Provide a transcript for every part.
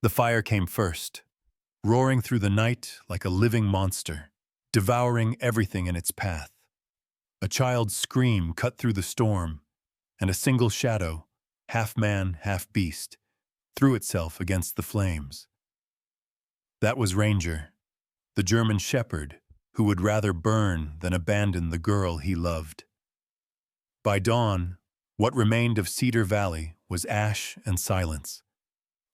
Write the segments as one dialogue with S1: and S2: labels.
S1: The fire came first, roaring through the night like a living monster, devouring everything in its path. A child's scream cut through the storm, and a single shadow, half man, half beast, threw itself against the flames. That was Ranger, the German shepherd who would rather burn than abandon the girl he loved. By dawn, what remained of Cedar Valley was ash and silence.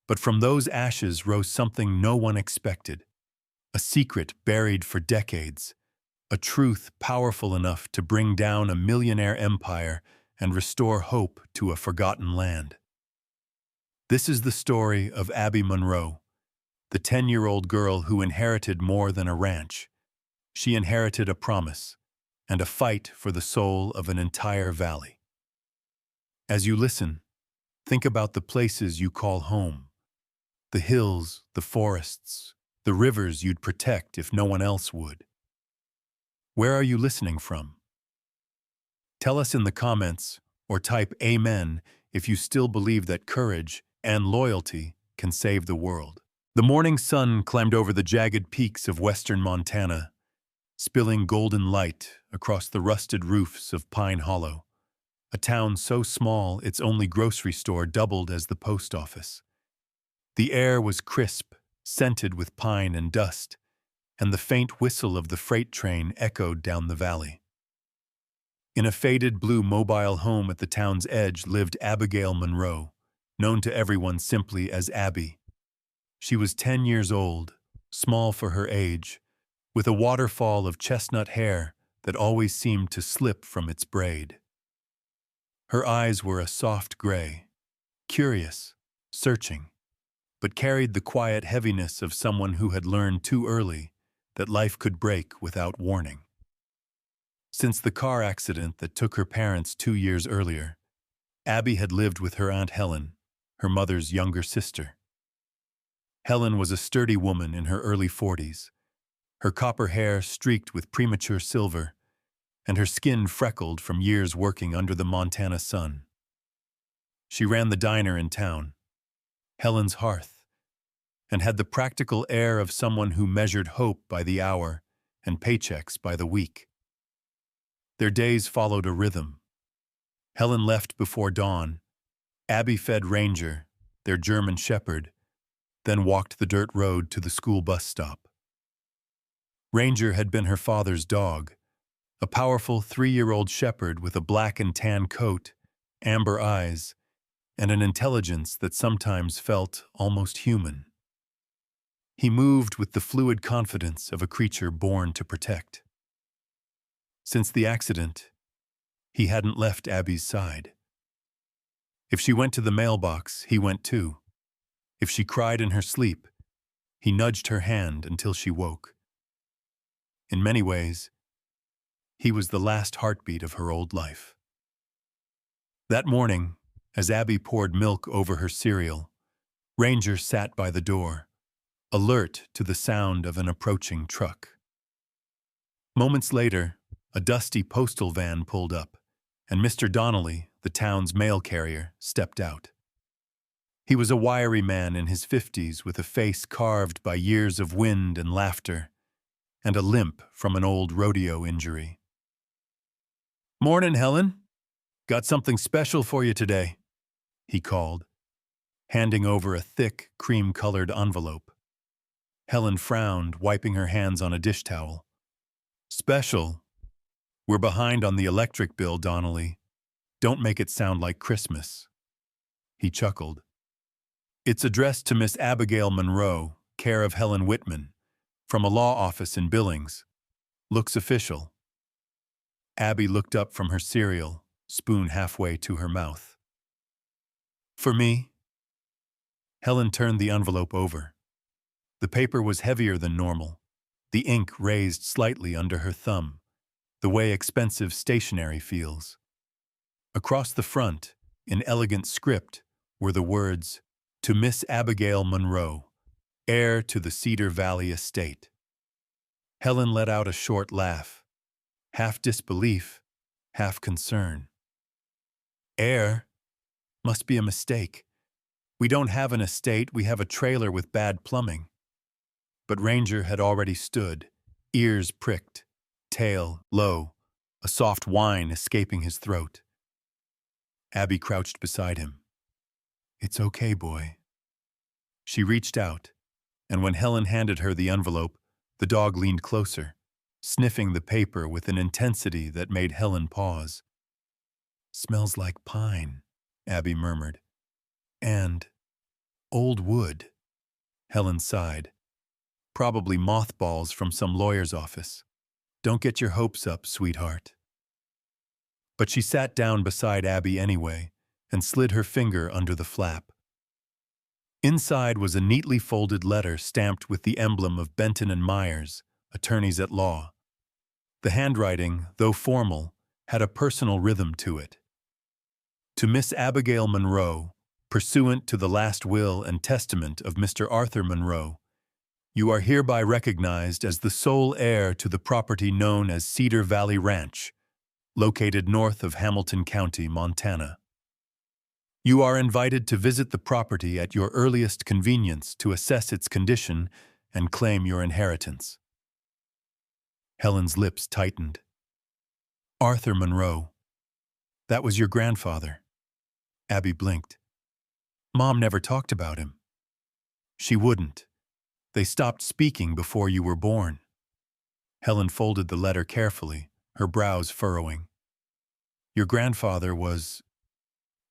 S1: But from those ashes rose something no one expected, a secret buried for decades, a truth powerful enough to bring down a millionaire empire and restore hope to a forgotten land. This is the story of Abby Monroe, the 10-year-old girl who inherited more than a ranch. She inherited a promise and a fight for the soul of an entire valley. As you listen, think about the places you call home, the hills, the forests, the rivers you'd protect if no one else would. Where are you listening from? Tell us in the comments or type Amen if you still believe that courage and loyalty can save the world. The morning sun climbed over the jagged peaks of western Montana, spilling golden light across the rusted roofs of Pine Hollow, a town so small its only grocery store doubled as the post office. The air was crisp, scented with pine and dust, and the faint whistle of the freight train echoed down the valley. In a faded blue mobile home at the town's edge lived Abigail Monroe, known to everyone simply as Abby. She was 10 years old, small for her age, with a waterfall of chestnut hair that always seemed to slip from its braid. Her eyes were a soft gray, curious, searching, but carried the quiet heaviness of someone who had learned too early that life could break without warning. Since the car accident that took her parents 2 years earlier, Abby had lived with her Aunt Helen, her mother's younger sister. Helen was a sturdy woman in her early 40s, her copper hair streaked with premature silver, and her skin freckled from years working under the Montana sun. She ran the diner in town, Helen's Hearth, and had the practical air of someone who measured hope by the hour and paychecks by the week. Their days followed a rhythm. Helen left before dawn. Abby fed Ranger, their German shepherd, then walked the dirt road to the school bus stop. Ranger had been her father's dog, a powerful 3-year-old shepherd with a black and tan coat, amber eyes, and an intelligence that sometimes felt almost human. He moved with the fluid confidence of a creature born to protect. Since the accident, he hadn't left Abby's side. If she went to the mailbox, he went too. If she cried in her sleep, he nudged her hand until she woke. In many ways, he was the last heartbeat of her old life. That morning, as Abby poured milk over her cereal, Ranger sat by the door, alert to the sound of an approaching truck. Moments later, a dusty postal van pulled up, and Mr. Donnelly, the town's mail carrier, stepped out. He was a wiry man in his 50s with a face carved by years of wind and laughter, and a limp from an old rodeo injury. "Morning, Helen. Got something special for you today," he called, handing over a thick, cream-colored envelope. Helen frowned, wiping her hands on a dish towel. "Special? We're behind on the electric bill, Donnelly. Don't make it sound like Christmas." He chuckled. "It's addressed to Miss Abigail Monroe, care of Helen Whitman, from a law office in Billings. Looks official." Abby looked up from her cereal, spoon halfway to her mouth. "For me?" Helen turned the envelope over. The paper was heavier than normal, the ink raised slightly under her thumb, the way expensive stationery feels. Across the front, in elegant script, were the words, "To Miss Abigail Monroe, heir to the Cedar Valley estate." Helen let out a short laugh, half disbelief, half concern. "Heir? Must be a mistake. We don't have an estate, we have a trailer with bad plumbing. But Ranger had already stood, ears pricked, tail low, a soft whine escaping his throat. Abby crouched beside him. "It's okay, boy." She reached out, and when Helen handed her the envelope, the dog leaned closer, sniffing the paper with an intensity that made Helen pause. "Smells like pine," Abby murmured. "And old wood." Helen sighed. "Probably mothballs from some lawyer's office. Don't get your hopes up, sweetheart." But she sat down beside Abby anyway and slid her finger under the flap. Inside was a neatly folded letter stamped with the emblem of Benton and Myers, attorneys at law. The handwriting, though formal, had a personal rhythm to it. To Miss Abigail Monroe, pursuant to the last will and testament of Mr. Arthur Monroe, you are hereby recognized as the sole heir to the property known as Cedar Valley Ranch, located north of Hamilton County, Montana. You are invited to visit the property at your earliest convenience to assess its condition and claim your inheritance. Helen's lips tightened. Arthur Monroe. That was your grandfather. Abby blinked. Mom never talked about him. She wouldn't. They stopped speaking before you were born. Helen folded the letter carefully, her brows furrowing. Your grandfather was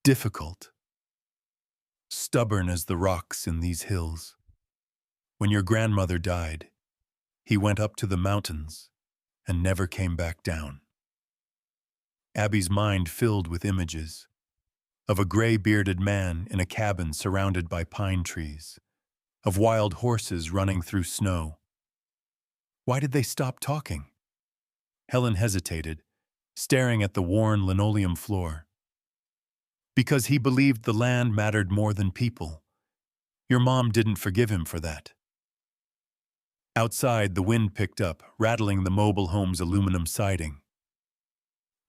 S1: difficult, stubborn as the rocks in these hills. When your grandmother died, he went up to the mountains and never came back down. Abby's mind filled with images of a gray-bearded man in a cabin surrounded by pine trees, of wild horses running through snow. Why did they stop talking? Helen hesitated, staring at the worn linoleum floor. Because he believed the land mattered more than people. Your mom didn't forgive him for that. Outside, the wind picked up, rattling the mobile home's aluminum siding.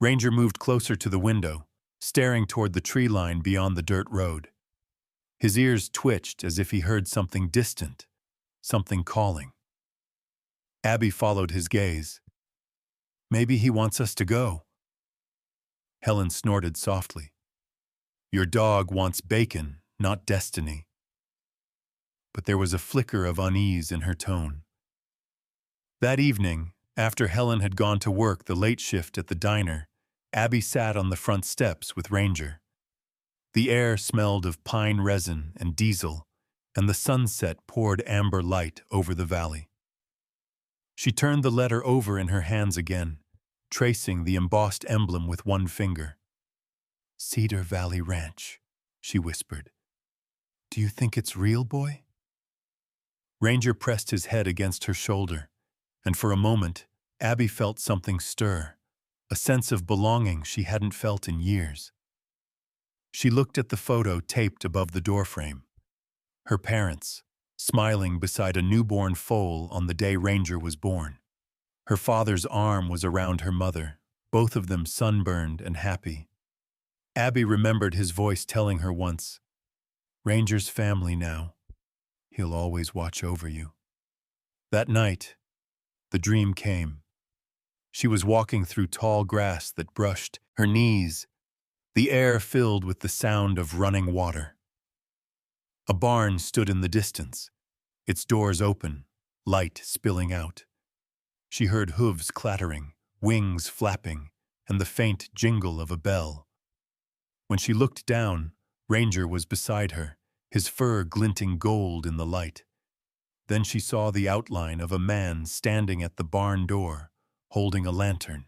S1: Ranger moved closer to the window, staring toward the tree line beyond the dirt road. His ears twitched as if he heard something distant, something calling. Abby followed his gaze. Maybe he wants us to go. Helen snorted softly. Your dog wants bacon, not destiny. But there was a flicker of unease in her tone. That evening, after Helen had gone to work the late shift at the diner, Abby sat on the front steps with Ranger. The air smelled of pine resin and diesel, and the sunset poured amber light over the valley. She turned the letter over in her hands again, tracing the embossed emblem with one finger. Cedar Valley Ranch, she whispered. Do you think it's real, boy? Ranger pressed his head against her shoulder, and for a moment, Abby felt something stir, a sense of belonging she hadn't felt in years. She looked at the photo taped above the doorframe. Her parents, smiling beside a newborn foal on the day Ranger was born. Her father's arm was around her mother, both of them sunburned and happy. Abby remembered his voice telling her once, Ranger's family now. He'll always watch over you. That night, the dream came. She was walking through tall grass that brushed her knees, the air filled with the sound of running water. A barn stood in the distance, its doors open, light spilling out. She heard hooves clattering, wings flapping, and the faint jingle of a bell. When she looked down, Ranger was beside her, his fur glinting gold in the light. Then she saw the outline of a man standing at the barn door, holding a lantern.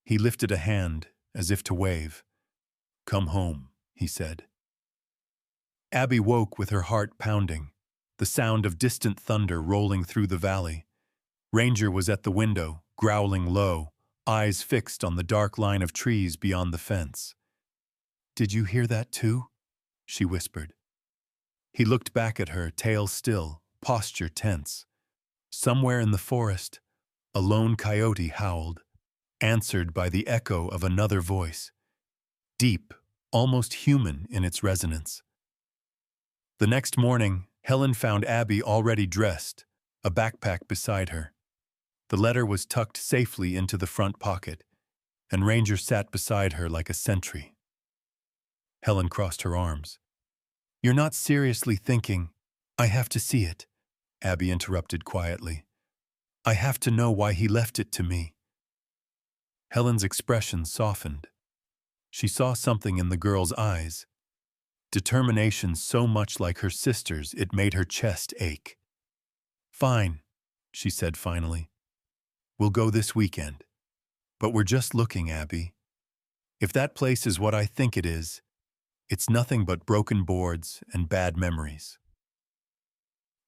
S1: He lifted a hand, as if to wave. Come home, he said. Abby woke with her heart pounding, the sound of distant thunder rolling through the valley. Ranger was at the window, growling low, eyes fixed on the dark line of trees beyond the fence. Did you hear that too? She whispered. He looked back at her, tail still, posture tense. Somewhere in the forest, a lone coyote howled, answered by the echo of another voice, deep, almost human in its resonance. The next morning, Helen found Abby already dressed, a backpack beside her. The letter was tucked safely into the front pocket, and Ranger sat beside her like a sentry. Helen crossed her arms. "You're not seriously thinking, 'I have to see it,'" Abby interrupted quietly. "I have to know why he left it to me." Helen's expression softened. She saw something in the girl's eyes, determination so much like her sister's it made her chest ache. "Fine," she said finally. "We'll go this weekend. But we're just looking, Abby. If that place is what I think it is, it's nothing but broken boards and bad memories."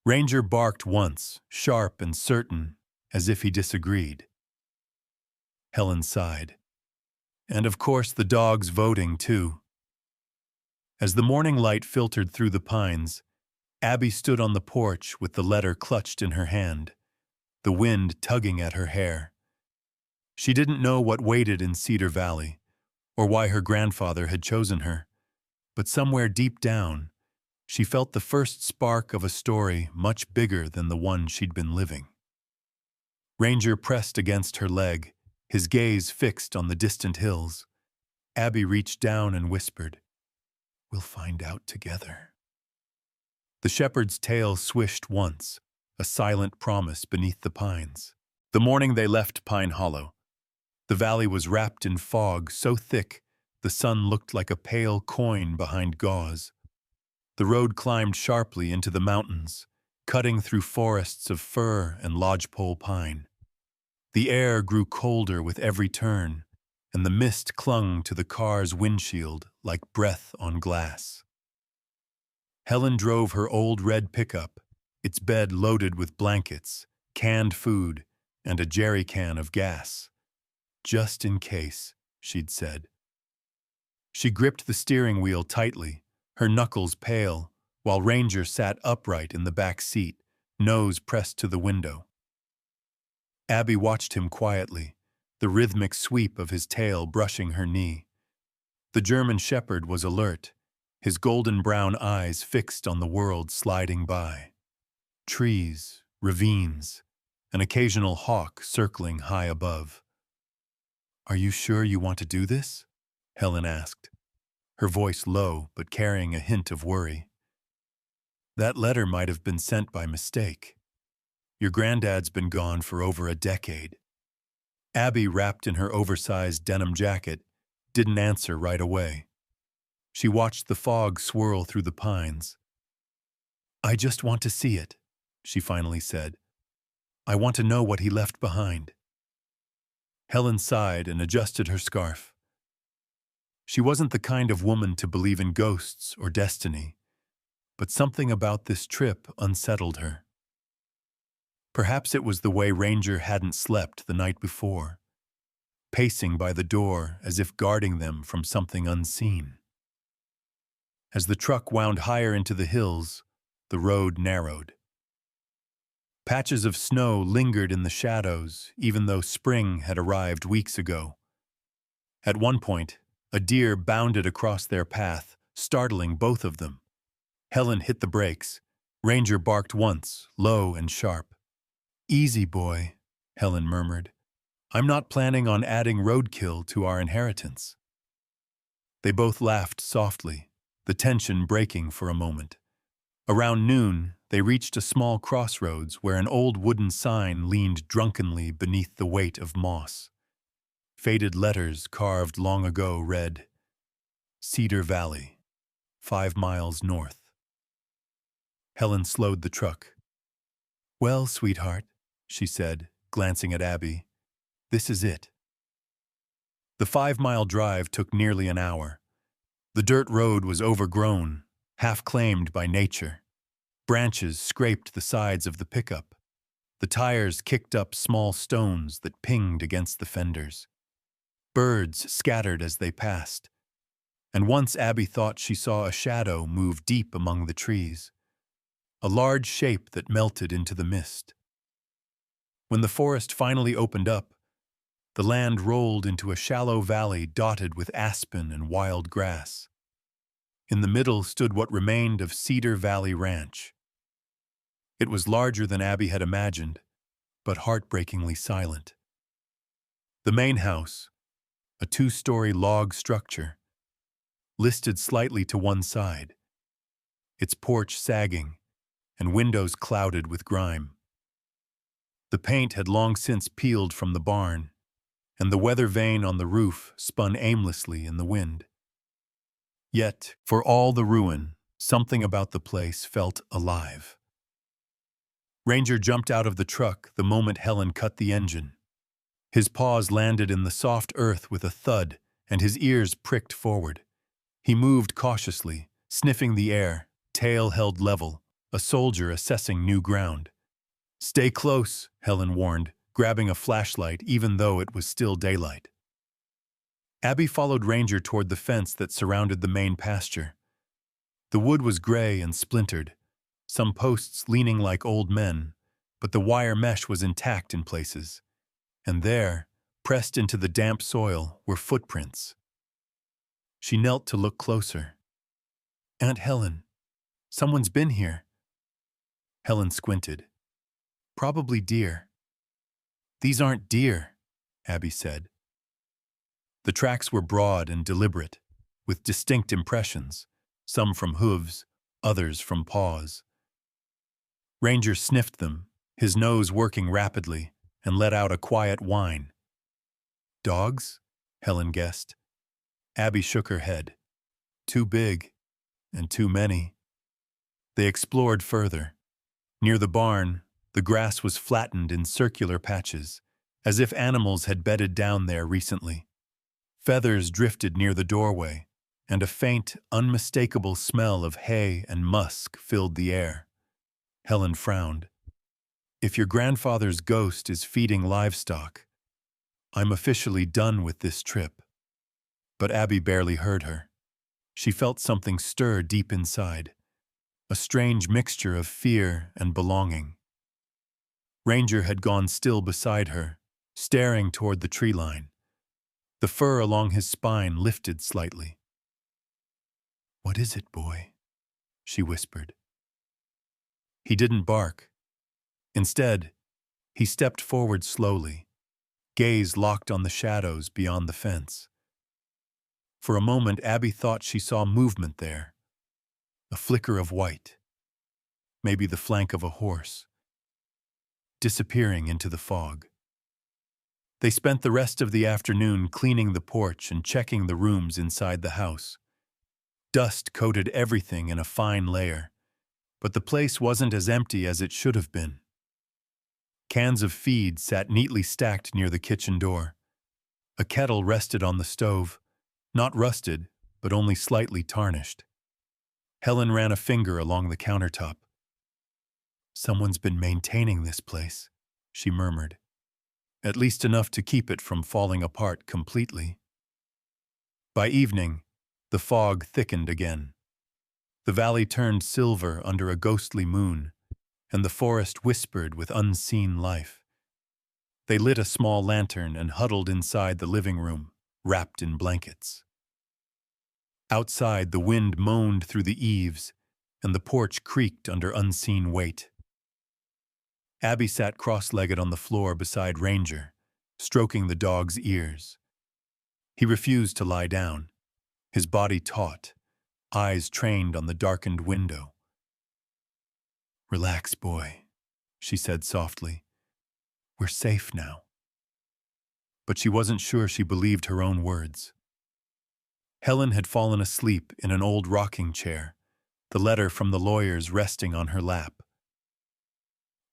S1: Ranger barked once, sharp and certain, as if he disagreed. Helen sighed. And of course the dogs voting, too. As the morning light filtered through the pines, Abby stood on the porch with the letter clutched in her hand, the wind tugging at her hair. She didn't know what waited in Cedar Valley, or why her grandfather had chosen her, but somewhere deep down, she felt the first spark of a story much bigger than the one she'd been living. Ranger pressed against her leg, his gaze fixed on the distant hills. Abby reached down and whispered, "We'll find out together." The shepherd's tail swished once, a silent promise beneath the pines. The morning they left Pine Hollow, the valley was wrapped in fog so thick the sun looked like a pale coin behind gauze. The road climbed sharply into the mountains, cutting through forests of fir and lodgepole pine. The air grew colder with every turn, and the mist clung to the car's windshield like breath on glass. Helen drove her old red pickup, its bed loaded with blankets, canned food, and a jerry can of gas. "Just in case," she'd said. She gripped the steering wheel tightly, her knuckles pale, while Ranger sat upright in the back seat, nose pressed to the window. Abby watched him quietly, the rhythmic sweep of his tail brushing her knee. The German shepherd was alert, his golden-brown eyes fixed on the world sliding by. Trees, ravines, an occasional hawk circling high above. "Are you sure you want to do this?" Helen asked, her voice low but carrying a hint of worry. "That letter might have been sent by mistake. Your granddad's been gone for over a decade." Abby, wrapped in her oversized denim jacket, didn't answer right away. She watched the fog swirl through the pines. "I just want to see it," she finally said. "I want to know what he left behind." Helen sighed and adjusted her scarf. She wasn't the kind of woman to believe in ghosts or destiny, but something about this trip unsettled her. Perhaps it was the way Ranger hadn't slept the night before, pacing by the door as if guarding them from something unseen. As the truck wound higher into the hills, the road narrowed. Patches of snow lingered in the shadows, even though spring had arrived weeks ago. At one point, a deer bounded across their path, startling both of them. Helen hit the brakes. Ranger barked once, low and sharp. "Easy, boy," Helen murmured. "I'm not planning on adding roadkill to our inheritance." They both laughed softly, the tension breaking for a moment. Around noon, they reached a small crossroads where an old wooden sign leaned drunkenly beneath the weight of moss. Faded letters carved long ago read, "Cedar Valley, 5 miles north." Helen slowed the truck. "Well, sweetheart," she said, glancing at Abby, "this is it." The 5-mile drive took nearly an hour. The dirt road was overgrown, half claimed by nature. Branches scraped the sides of the pickup. The tires kicked up small stones that pinged against the fenders. Birds scattered as they passed. And once Abby thought she saw a shadow move deep among the trees, a large shape that melted into the mist. When the forest finally opened up, the land rolled into a shallow valley dotted with aspen and wild grass. In the middle stood what remained of Cedar Valley Ranch. It was larger than Abby had imagined, but heartbreakingly silent. The main house, a two-story log structure, listed slightly to one side, its porch sagging and windows clouded with grime. The paint had long since peeled from the barn, and the weather vane on the roof spun aimlessly in the wind. Yet, for all the ruin, something about the place felt alive. Ranger jumped out of the truck the moment Helen cut the engine. His paws landed in the soft earth with a thud, and his ears pricked forward. He moved cautiously, sniffing the air, tail held level, a soldier assessing new ground. "Stay close," Helen warned, grabbing a flashlight even though it was still daylight. Abby followed Ranger toward the fence that surrounded the main pasture. The wood was gray and splintered, some posts leaning like old men, but the wire mesh was intact in places. And there, pressed into the damp soil, were footprints. She knelt to look closer. "Aunt Helen, someone's been here." Helen squinted. "Probably deer." "These aren't deer," Abby said. The tracks were broad and deliberate, with distinct impressions, some from hooves, others from paws. Ranger sniffed them, his nose working rapidly, and let out a quiet whine. "Dogs?" Helen guessed. Abby shook her head. "Too big, and too many." They explored further. Near the barn, the grass was flattened in circular patches, as if animals had bedded down there recently. Feathers drifted near the doorway, and a faint, unmistakable smell of hay and musk filled the air. Helen frowned. "If your grandfather's ghost is feeding livestock, I'm officially done with this trip." But Abby barely heard her. She felt something stir deep inside, a strange mixture of fear and belonging. Ranger had gone still beside her, staring toward the tree line. The fur along his spine lifted slightly. "What is it, boy?" she whispered. He didn't bark. Instead, he stepped forward slowly, gaze locked on the shadows beyond the fence. For a moment, Abby thought she saw movement there, a flicker of white, maybe the flank of a horse, disappearing into the fog. They spent the rest of the afternoon cleaning the porch and checking the rooms inside the house. Dust coated everything in a fine layer, but the place wasn't as empty as it should have been. Cans of feed sat neatly stacked near the kitchen door. A kettle rested on the stove, not rusted, but only slightly tarnished. Helen ran a finger along the countertop. "Someone's been maintaining this place," she murmured. "At least enough to keep it from falling apart completely." By evening, the fog thickened again. The valley turned silver under a ghostly moon, and the forest whispered with unseen life. They lit a small lantern and huddled inside the living room, wrapped in blankets. Outside, the wind moaned through the eaves, and the porch creaked under unseen weight. Abby sat cross-legged on the floor beside Ranger, stroking the dog's ears. He refused to lie down, his body taut, eyes trained on the darkened window. "Relax, boy," she said softly. "We're safe now." But she wasn't sure she believed her own words. Helen had fallen asleep in an old rocking chair, the letter from the lawyers resting on her lap.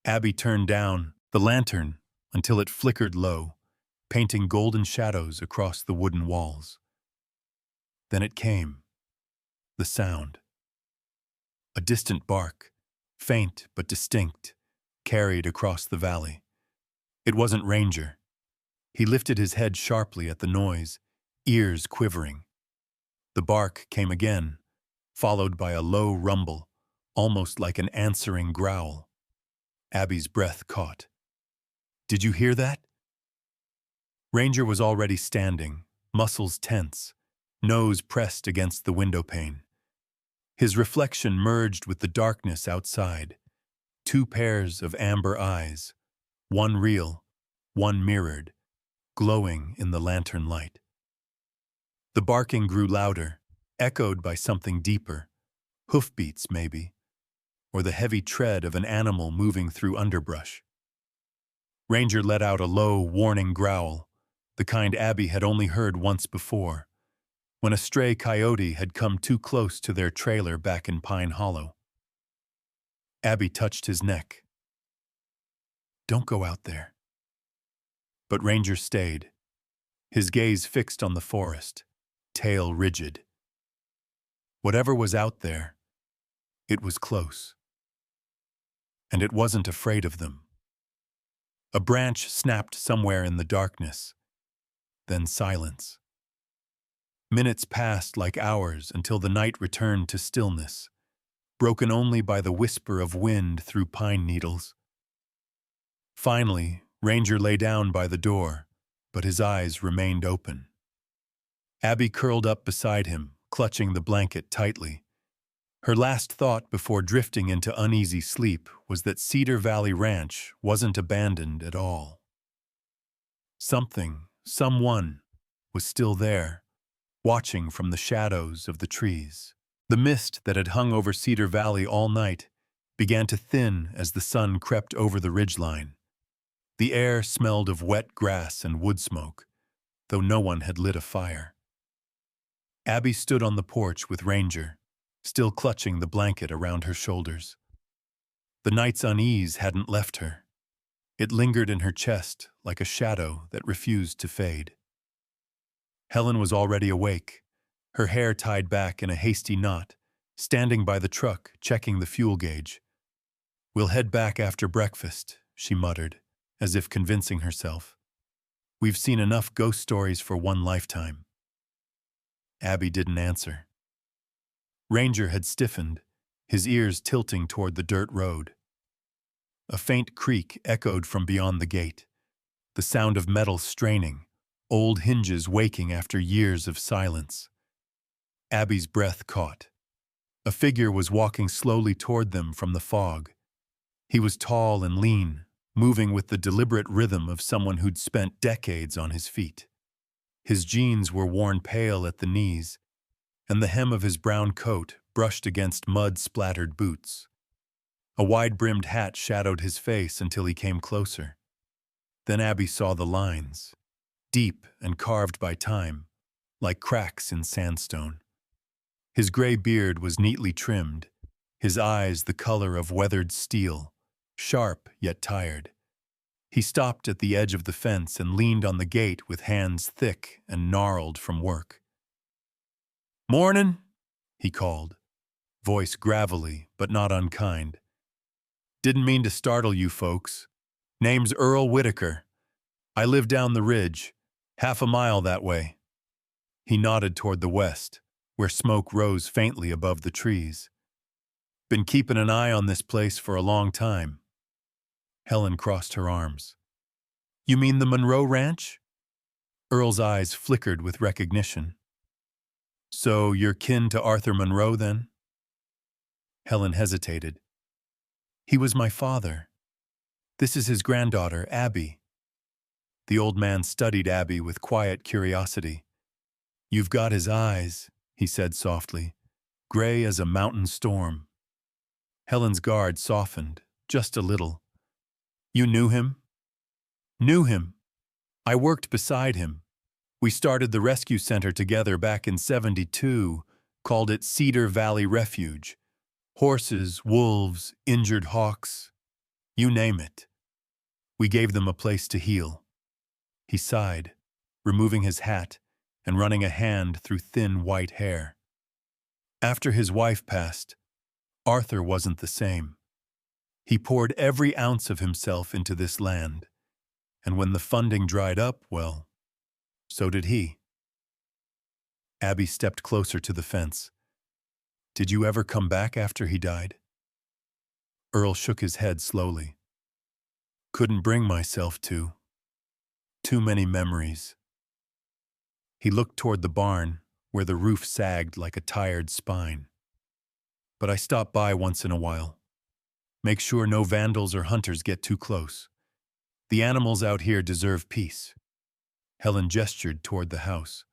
S1: Abby turned down the lantern until it flickered low, painting golden shadows across the wooden walls. Then it came, the sound. A distant bark, faint but distinct, carried across the valley. It wasn't Ranger. He lifted his head sharply at the noise, ears quivering. The bark came again, followed by a low rumble, almost like an answering growl. Abby's breath caught. "Did you hear that?" Ranger was already standing, muscles tense, nose pressed against the window pane. His reflection merged with the darkness outside. Two pairs of amber eyes, one real, one mirrored, glowing in the lantern light. The barking grew louder, echoed by something deeper, hoofbeats maybe, or the heavy tread of an animal moving through underbrush. Ranger let out a low, warning growl, the kind Abby had only heard once before, when a stray coyote had come too close to their trailer back in Pine Hollow. Abby touched his neck. "Don't go out there." But Ranger stayed, his gaze fixed on the forest, tail rigid. Whatever was out there, it was close. And it wasn't afraid of them. A branch snapped somewhere in the darkness, then silence. Minutes passed like hours until the night returned to stillness, broken only by the whisper of wind through pine needles. Finally, Ranger lay down by the door, but his eyes remained open. Abby curled up beside him, clutching the blanket tightly. Her last thought before drifting into uneasy sleep was that Cedar Valley Ranch wasn't abandoned at all. Someone, was still there, watching from the shadows of the trees. The mist that had hung over Cedar Valley all night began to thin as the sun crept over the ridgeline. The air smelled of wet grass and wood smoke, though no one had lit a fire. Abby stood on the porch with Ranger, still clutching the blanket around her shoulders. The night's unease hadn't left her. It lingered in her chest like a shadow that refused to fade. Helen was already awake, her hair tied back in a hasty knot, standing by the truck, checking the fuel gauge. "We'll head back after breakfast," she muttered, as if convincing herself. "We've seen enough ghost stories for one lifetime." Abby didn't answer. Ranger had stiffened, his ears tilting toward the dirt road. A faint creak echoed from beyond the gate, the sound of metal straining, old hinges waking after years of silence. Abby's breath caught. A figure was walking slowly toward them from the fog. He was tall and lean, moving with the deliberate rhythm of someone who'd spent decades on his feet. His jeans were worn pale at the knees, and the hem of his brown coat brushed against mud-splattered boots. A wide-brimmed hat shadowed his face until he came closer. Then Abby saw the lines, deep and carved by time, like cracks in sandstone. His gray beard was neatly trimmed, his eyes the color of weathered steel, sharp yet tired. He stopped at the edge of the fence and leaned on the gate with hands thick and gnarled from work. "Mornin'," he called, voice gravelly but not unkind. "Didn't mean to startle you folks. Name's Earl Whitaker. I live down the ridge, half a mile that way." He nodded toward the west, where smoke rose faintly above the trees. "Been keeping an eye on this place for a long time." Helen crossed her arms. "You mean the Monroe Ranch?" Earl's eyes flickered with recognition. "So you're kin to Arthur Monroe, then?" Helen hesitated. "He was my father. This is his granddaughter, Abby." The old man studied Abby with quiet curiosity. "You've got his eyes," he said softly, "gray as a mountain storm." Helen's guard softened, just a little. "You knew him?" "Knew him. I worked beside him. We started the rescue center together back in '72, called it Cedar Valley Refuge. Horses, wolves, injured hawks, you name it. We gave them a place to heal." He sighed, removing his hat and running a hand through thin white hair. "After his wife passed, Arthur wasn't the same. He poured every ounce of himself into this land, and when the funding dried up, well, so did he." Abby stepped closer to the fence. "Did you ever come back after he died?" Earl shook his head slowly. "Couldn't bring myself to. Too many memories." He looked toward the barn, where the roof sagged like a tired spine. but I stop by once in a while. Make sure no vandals or hunters get too close. The animals out here deserve peace." Helen gestured toward the house.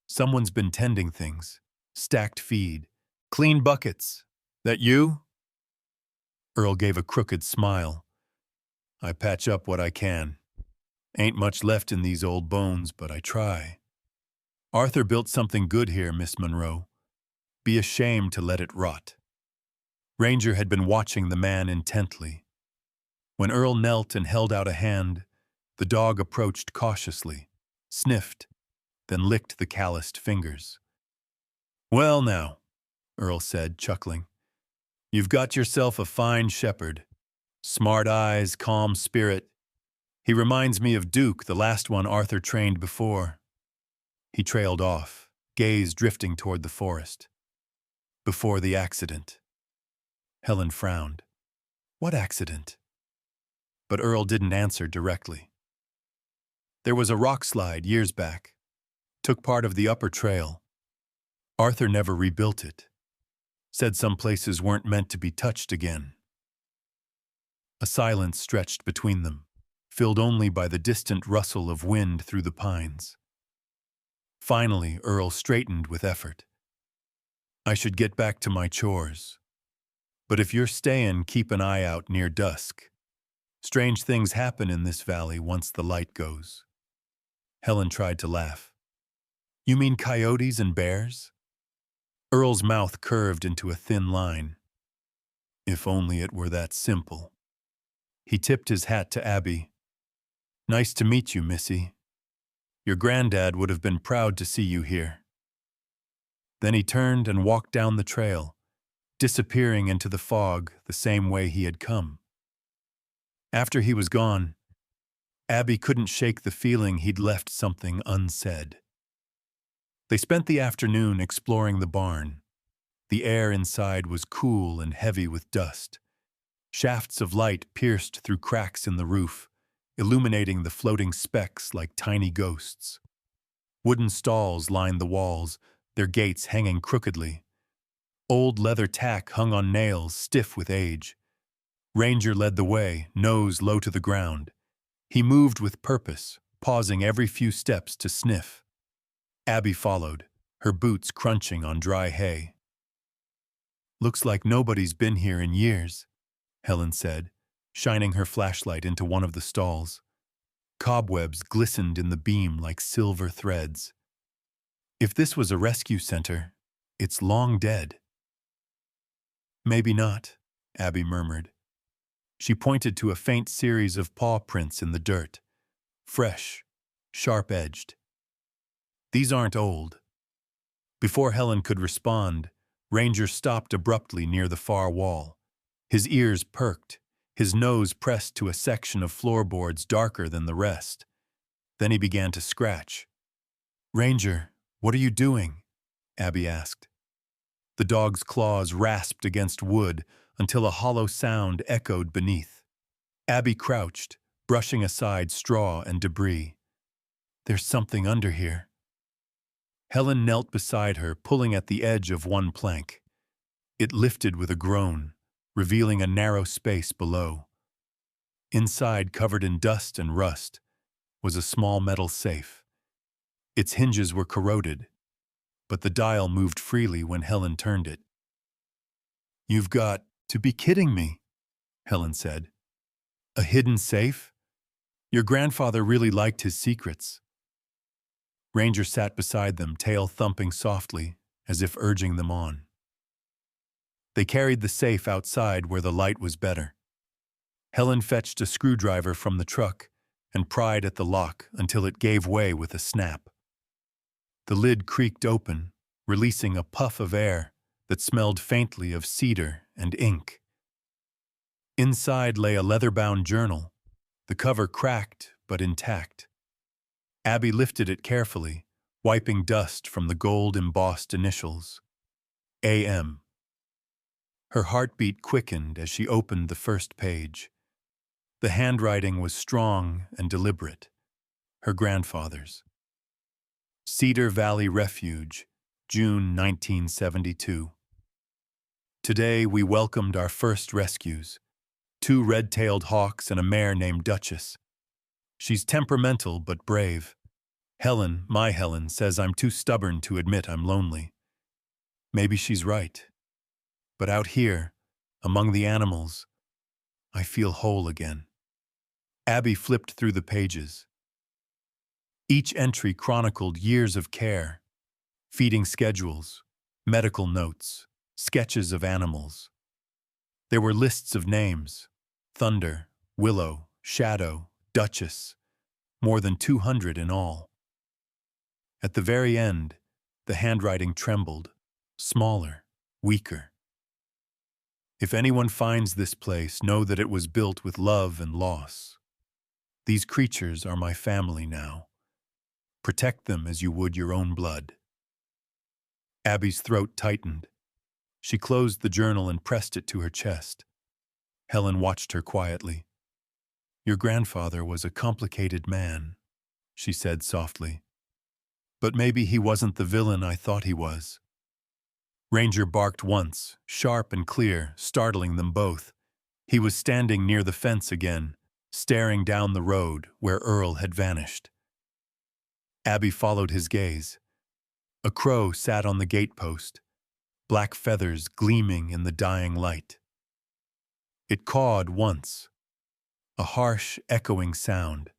S1: "Someone's been tending things. Stacked feed. Clean buckets. That you?" Earl gave a crooked smile. "I patch up what I can. Ain't much left in these old bones, but I try. Arthur built something good here, Miss Monroe. Be ashamed to let it rot." Ranger had been watching the man intently. When Earl knelt and held out a hand, the dog approached cautiously, sniffed, then licked the calloused fingers. "Well now," Earl said, chuckling, "you've got yourself a fine shepherd. Smart eyes, calm spirit. He reminds me of Duke, the last one Arthur trained before." He trailed off, gaze drifting toward the forest. "Before the accident." Helen frowned. "What accident?" But Earl didn't answer directly. "There was a rock slide years back. Took part of the upper trail. Arthur never rebuilt it. Said some places weren't meant to be touched again." A silence stretched between them, filled only by the distant rustle of wind through the pines. Finally, Earl straightened with effort. "I should get back to my chores. But if you're staying, keep an eye out near dusk. Strange things happen in this valley once the light goes." Helen tried to laugh. "You mean coyotes and bears?" Earl's mouth curved into a thin line. If only it were that simple. He tipped his hat to Abby. "Nice to meet you, Missy. Your granddad would have been proud to see you here." Then he turned and walked down the trail, disappearing into the fog the same way he had come. After he was gone, Abby couldn't shake the feeling he'd left something unsaid. They spent the afternoon exploring the barn. The air inside was cool and heavy with dust. Shafts of light pierced through cracks in the roof, illuminating the floating specks like tiny ghosts. Wooden stalls lined the walls, their gates hanging crookedly. Old leather tack hung on nails, stiff with age. Ranger led the way, nose low to the ground. He moved with purpose, pausing every few steps to sniff. Abby followed, her boots crunching on dry hay. "Looks like nobody's been here in years," Helen said, shining her flashlight into one of the stalls. Cobwebs glistened in the beam like silver threads. "If this was a rescue center, it's long dead." "Maybe not," Abby murmured. She pointed to a faint series of paw prints in the dirt, fresh, sharp-edged. "These aren't old." Before Helen could respond, Ranger stopped abruptly near the far wall. His ears perked, his nose pressed to a section of floorboards darker than the rest. Then he began to scratch. "Ranger, what are you doing?" Abby asked. The dog's claws rasped against wood until a hollow sound echoed beneath. Abby crouched, brushing aside straw and debris. "There's something under here." Helen knelt beside her, pulling at the edge of one plank. It lifted with a groan, revealing a narrow space below. Inside, covered in dust and rust, was a small metal safe. Its hinges were corroded, but the dial moved freely when Helen turned it. "You've got to be kidding me," Helen said. "A hidden safe? Your grandfather really liked his secrets." Ranger sat beside them, tail thumping softly, as if urging them on. They carried the safe outside where the light was better. Helen fetched a screwdriver from the truck and pried at the lock until it gave way with a snap. The lid creaked open, releasing a puff of air that smelled faintly of cedar and ink. Inside lay a leather-bound journal, the cover cracked but intact. Abby lifted it carefully, wiping dust from the gold-embossed initials. A.M. Her heartbeat quickened as she opened the first page. The handwriting was strong and deliberate, her grandfather's. Cedar Valley Refuge, June 1972. Today we welcomed our first rescues, two red-tailed hawks and a mare named Duchess. She's temperamental but brave. Helen, my Helen, says I'm too stubborn to admit I'm lonely. Maybe she's right. But out here, among the animals, I feel whole again. Abby flipped through the pages. Each entry chronicled years of care, feeding schedules, medical notes, sketches of animals. There were lists of names: Thunder, Willow, Shadow, Duchess, more than 200 in all. At the very end, the handwriting trembled, smaller, weaker. If anyone finds this place, know that it was built with love and loss. These creatures are my family now. Protect them as you would your own blood. Abby's throat tightened. She closed the journal and pressed it to her chest. Helen watched her quietly. Your grandfather was a complicated man, she said softly. But maybe he wasn't the villain I thought he was. Ranger barked once, sharp and clear, startling them both. He was standing near the fence again, staring down the road where Earl had vanished. Abby followed his gaze. A crow sat on the gatepost, black feathers gleaming in the dying light. It cawed once, a harsh, echoing sound,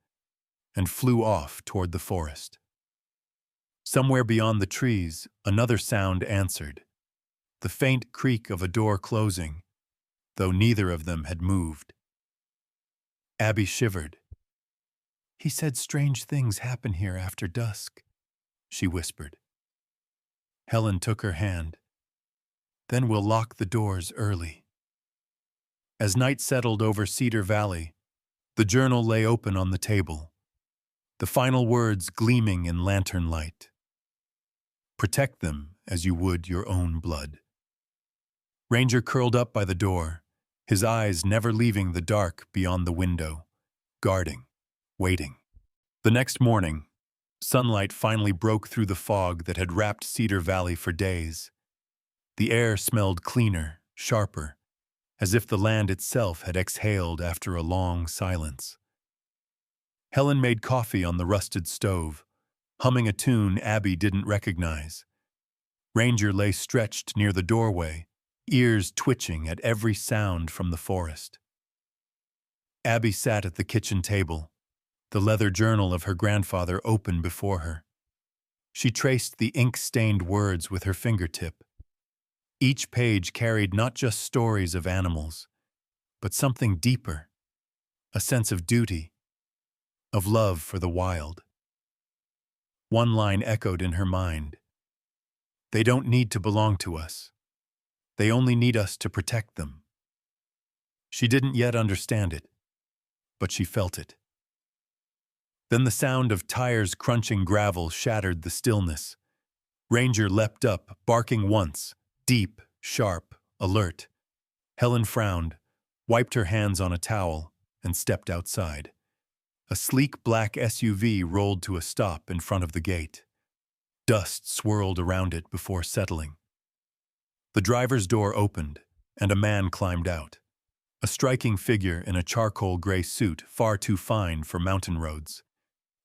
S1: and flew off toward the forest. Somewhere beyond the trees, another sound answered, the faint creak of a door closing, though neither of them had moved. Abby shivered. He said strange things happen here after dusk, she whispered. Helen took her hand. Then we'll lock the doors early. As night settled over Cedar Valley, the journal lay open on the table, the final words gleaming in lantern light. Protect them as you would your own blood. Ranger curled up by the door, his eyes never leaving the dark beyond the window, guarding, waiting. The next morning, sunlight finally broke through the fog that had wrapped Cedar Valley for days. The air smelled cleaner, sharper, as if the land itself had exhaled after a long silence. Helen made coffee on the rusted stove, humming a tune Abby didn't recognize. Ranger lay stretched near the doorway, ears twitching at every sound from the forest. Abby sat at the kitchen table, the leather journal of her grandfather open before her. She traced the ink-stained words with her fingertip. Each page carried not just stories of animals, but something deeper, a sense of duty, of love for the wild. One line echoed in her mind. They don't need to belong to us. They only need us to protect them. She didn't yet understand it, but she felt it. Then the sound of tires crunching gravel shattered the stillness. Ranger leapt up, barking once, deep, sharp, alert. Helen frowned, wiped her hands on a towel, and stepped outside. A sleek black SUV rolled to a stop in front of the gate. Dust swirled around it before settling. The driver's door opened, and a man climbed out. A striking figure in a charcoal gray suit far too fine for mountain roads.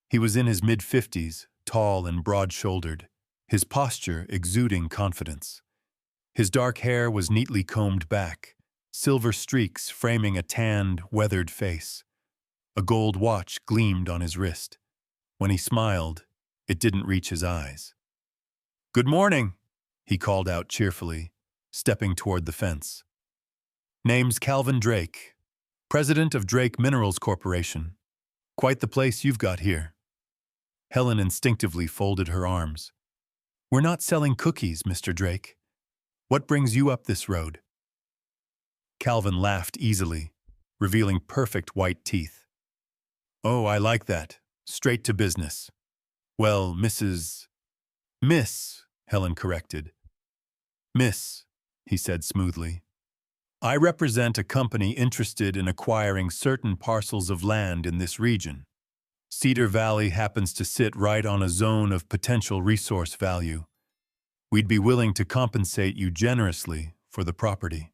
S1: He was in his mid-50s, tall and broad-shouldered, his posture exuding confidence. His dark hair was neatly combed back, silver streaks framing a tanned, weathered face. A gold watch gleamed on his wrist. When he smiled, it didn't reach his eyes. "Good morning," he called out cheerfully, stepping toward the fence. "Name's Calvin Drake, president of Drake Minerals Corporation. Quite the place you've got here." Helen instinctively folded her arms. "We're not selling cookies, Mr. Drake. What brings you up this road?" Calvin laughed easily, revealing perfect white teeth. "Oh, I like that. Straight to business. Well, Miss, Helen corrected. "Miss," he said smoothly. "I represent a company interested in acquiring certain parcels of land in this region. Cedar Valley happens to sit right on a zone of potential resource value. We'd be willing to compensate you generously for the property.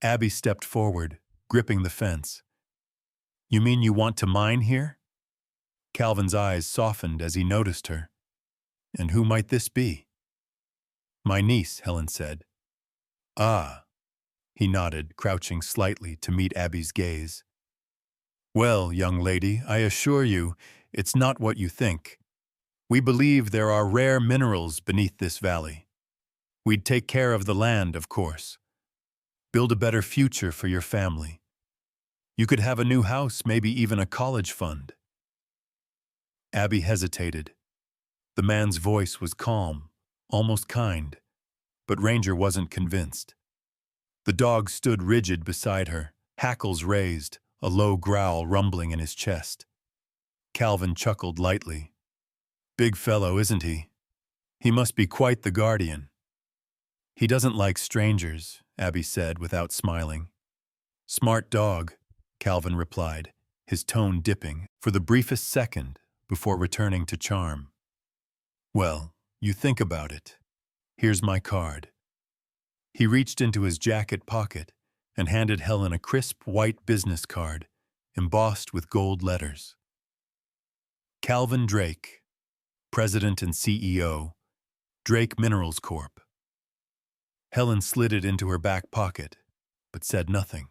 S1: Abby stepped forward, gripping the fence. You mean you want to mine here? Calvin's eyes softened as he noticed her. And who might this be? My niece, Helen said. Ah, he nodded, crouching slightly to meet Abby's gaze. Well, young lady, I assure you, it's not what you think. We believe there are rare minerals beneath this valley. We'd take care of the land, of course. Build a better future for your family. You could have a new house, maybe even a college fund. Abby hesitated. The man's voice was calm, almost kind, but Ranger wasn't convinced. The dog stood rigid beside her, hackles raised, a low growl rumbling in his chest. Calvin chuckled lightly. Big fellow, isn't he? He must be quite the guardian. He doesn't like strangers, Abby said without smiling. Smart dog, Calvin replied, his tone dipping for the briefest second before returning to charm. Well, you think about it. Here's my card. He reached into his jacket pocket and handed Helen a crisp white business card, embossed with gold letters. Calvin Drake, President and CEO, Drake Minerals Corp. Helen slid it into her back pocket, but said nothing.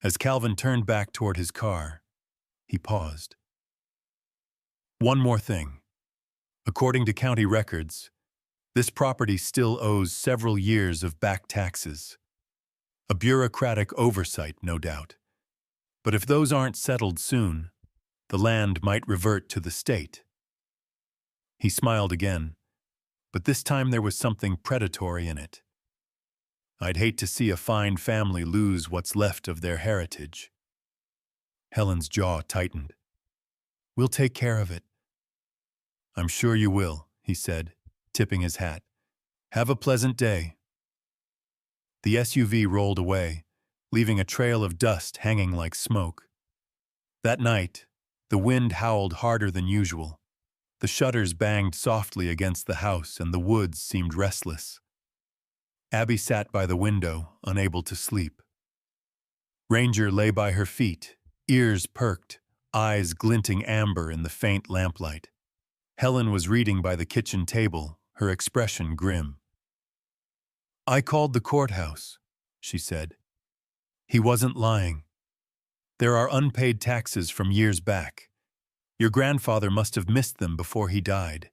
S1: As Calvin turned back toward his car, he paused. One more thing. According to county records, this property still owes several years of back taxes. A bureaucratic oversight, no doubt. But if those aren't settled soon, the land might revert to the state. He smiled again, but this time there was something predatory in it. I'd hate to see a fine family lose what's left of their heritage. Helen's jaw tightened. We'll take care of it. I'm sure you will, he said, tipping his hat. Have a pleasant day. The SUV rolled away, leaving a trail of dust hanging like smoke. That night, the wind howled harder than usual. The shutters banged softly against the house and the woods seemed restless. Abby sat by the window, unable to sleep. Ranger lay by her feet, ears perked, eyes glinting amber in the faint lamplight. Helen was reading by the kitchen table, her expression grim. I called the courthouse, she said. He wasn't lying. There are unpaid taxes from years back. Your grandfather must have missed them before he died.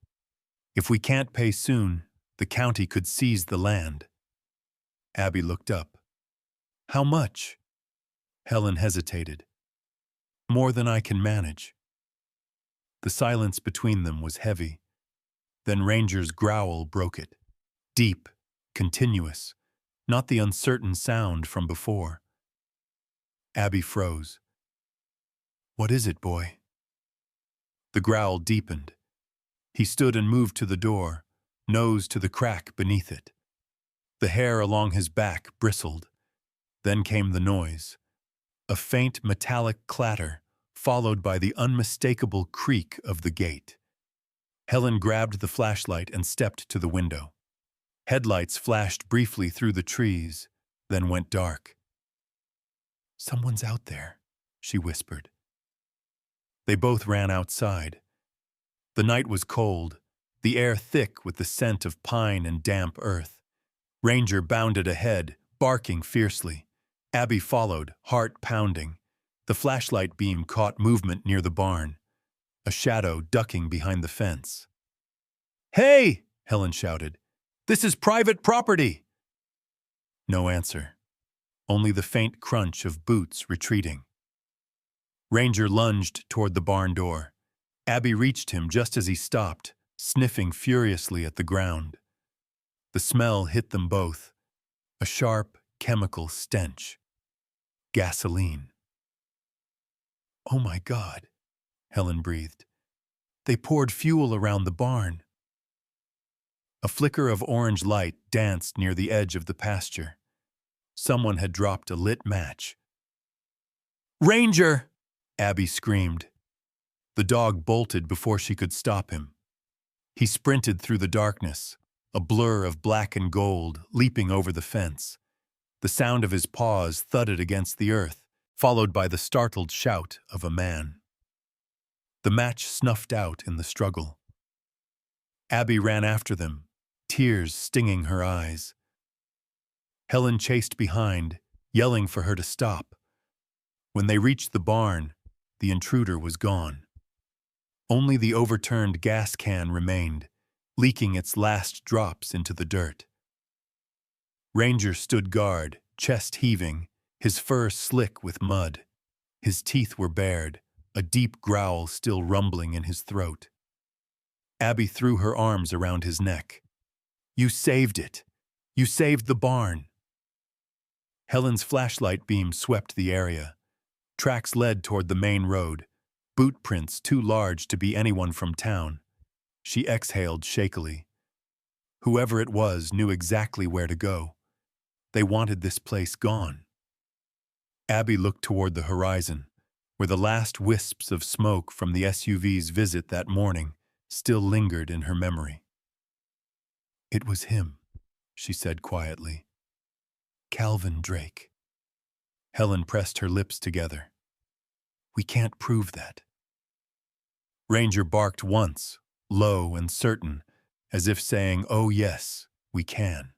S1: If we can't pay soon, the county could seize the land. Abby looked up. How much? Helen hesitated. More than I can manage. The silence between them was heavy. Then Ranger's growl broke it. Deep, continuous, not the uncertain sound from before. Abby froze. What is it, boy? The growl deepened. He stood and moved to the door, nose to the crack beneath it. The hair along his back bristled. Then came the noise. A faint metallic clatter, followed by the unmistakable creak of the gate. Helen grabbed the flashlight and stepped to the window. Headlights flashed briefly through the trees, then went dark. Someone's out there, she whispered. They both ran outside. The night was cold, the air thick with the scent of pine and damp earth. Ranger bounded ahead, barking fiercely. Abby followed, heart pounding. The flashlight beam caught movement near the barn, a shadow ducking behind the fence. Hey! Helen shouted. This is private property! No answer, only the faint crunch of boots retreating. Ranger lunged toward the barn door. Abby reached him just as he stopped, sniffing furiously at the ground. The smell hit them both, a sharp, chemical stench. Gasoline. Oh my God, Helen breathed. They poured fuel around the barn. A flicker of orange light danced near the edge of the pasture. Someone had dropped a lit match. Ranger! Abby screamed. The dog bolted before she could stop him. He sprinted through the darkness, a blur of black and gold leaping over the fence. The sound of his paws thudded against the earth, followed by the startled shout of a man. The match snuffed out in the struggle. Abby ran after them, tears stinging her eyes. Helen chased behind, yelling for her to stop. When they reached the barn, the intruder was gone. Only the overturned gas can remained, leaking its last drops into the dirt. Ranger stood guard, chest heaving, his fur slick with mud. His teeth were bared, a deep growl still rumbling in his throat. Abby threw her arms around his neck. "You saved it! You saved the barn!" Helen's flashlight beam swept the area. Tracks led toward the main road, boot prints too large to be anyone from town. She exhaled shakily. Whoever it was knew exactly where to go. They wanted this place gone. Abby looked toward the horizon, where the last wisps of smoke from the SUV's visit that morning still lingered in her memory. "It was him," she said quietly. "Calvin Drake." Helen pressed her lips together. "We can't prove that." Ranger barked once, low and certain, as if saying, "Oh yes, we can."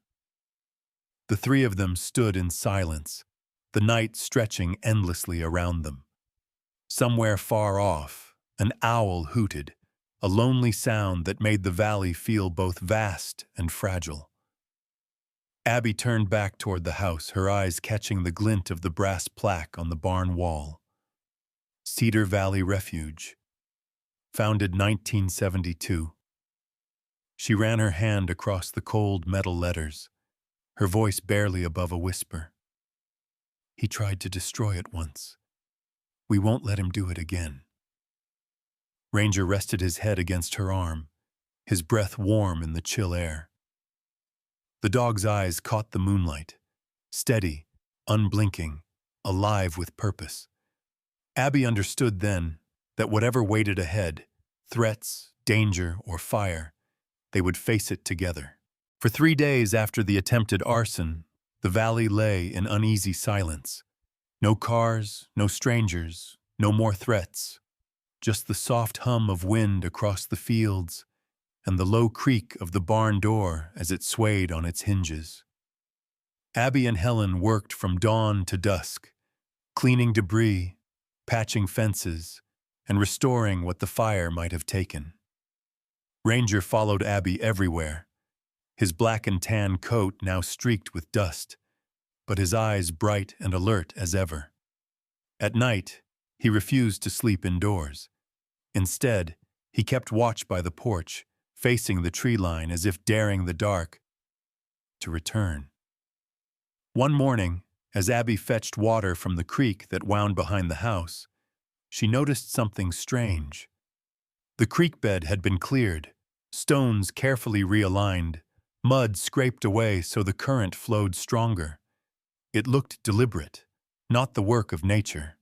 S1: The three of them stood in silence, the night stretching endlessly around them. Somewhere far off, an owl hooted, a lonely sound that made the valley feel both vast and fragile. Abby turned back toward the house, her eyes catching the glint of the brass plaque on the barn wall. Cedar Valley Refuge. Founded 1972. She ran her hand across the cold metal letters, her voice barely above a whisper. "He tried to destroy it once. We won't let him do it again." Ranger rested his head against her arm, his breath warm in the chill air. The dog's eyes caught the moonlight, steady, unblinking, alive with purpose. Abby understood then that whatever waited ahead, threats, danger, or fire, they would face it together. For 3 days after the attempted arson, the valley lay in uneasy silence. No cars, no strangers, no more threats. Just the soft hum of wind across the fields and the low creak of the barn door as it swayed on its hinges. Abby and Helen worked from dawn to dusk, cleaning debris, patching fences, and restoring what the fire might have taken. Ranger followed Abby everywhere, his black and tan coat now streaked with dust, but his eyes bright and alert as ever. At night, he refused to sleep indoors. Instead, he kept watch by the porch, facing the tree line as if daring the dark to return. One morning, as Abby fetched water from the creek that wound behind the house, she noticed something strange. The creek bed had been cleared, stones carefully realigned, mud scraped away so the current flowed stronger. It looked deliberate, not the work of nature.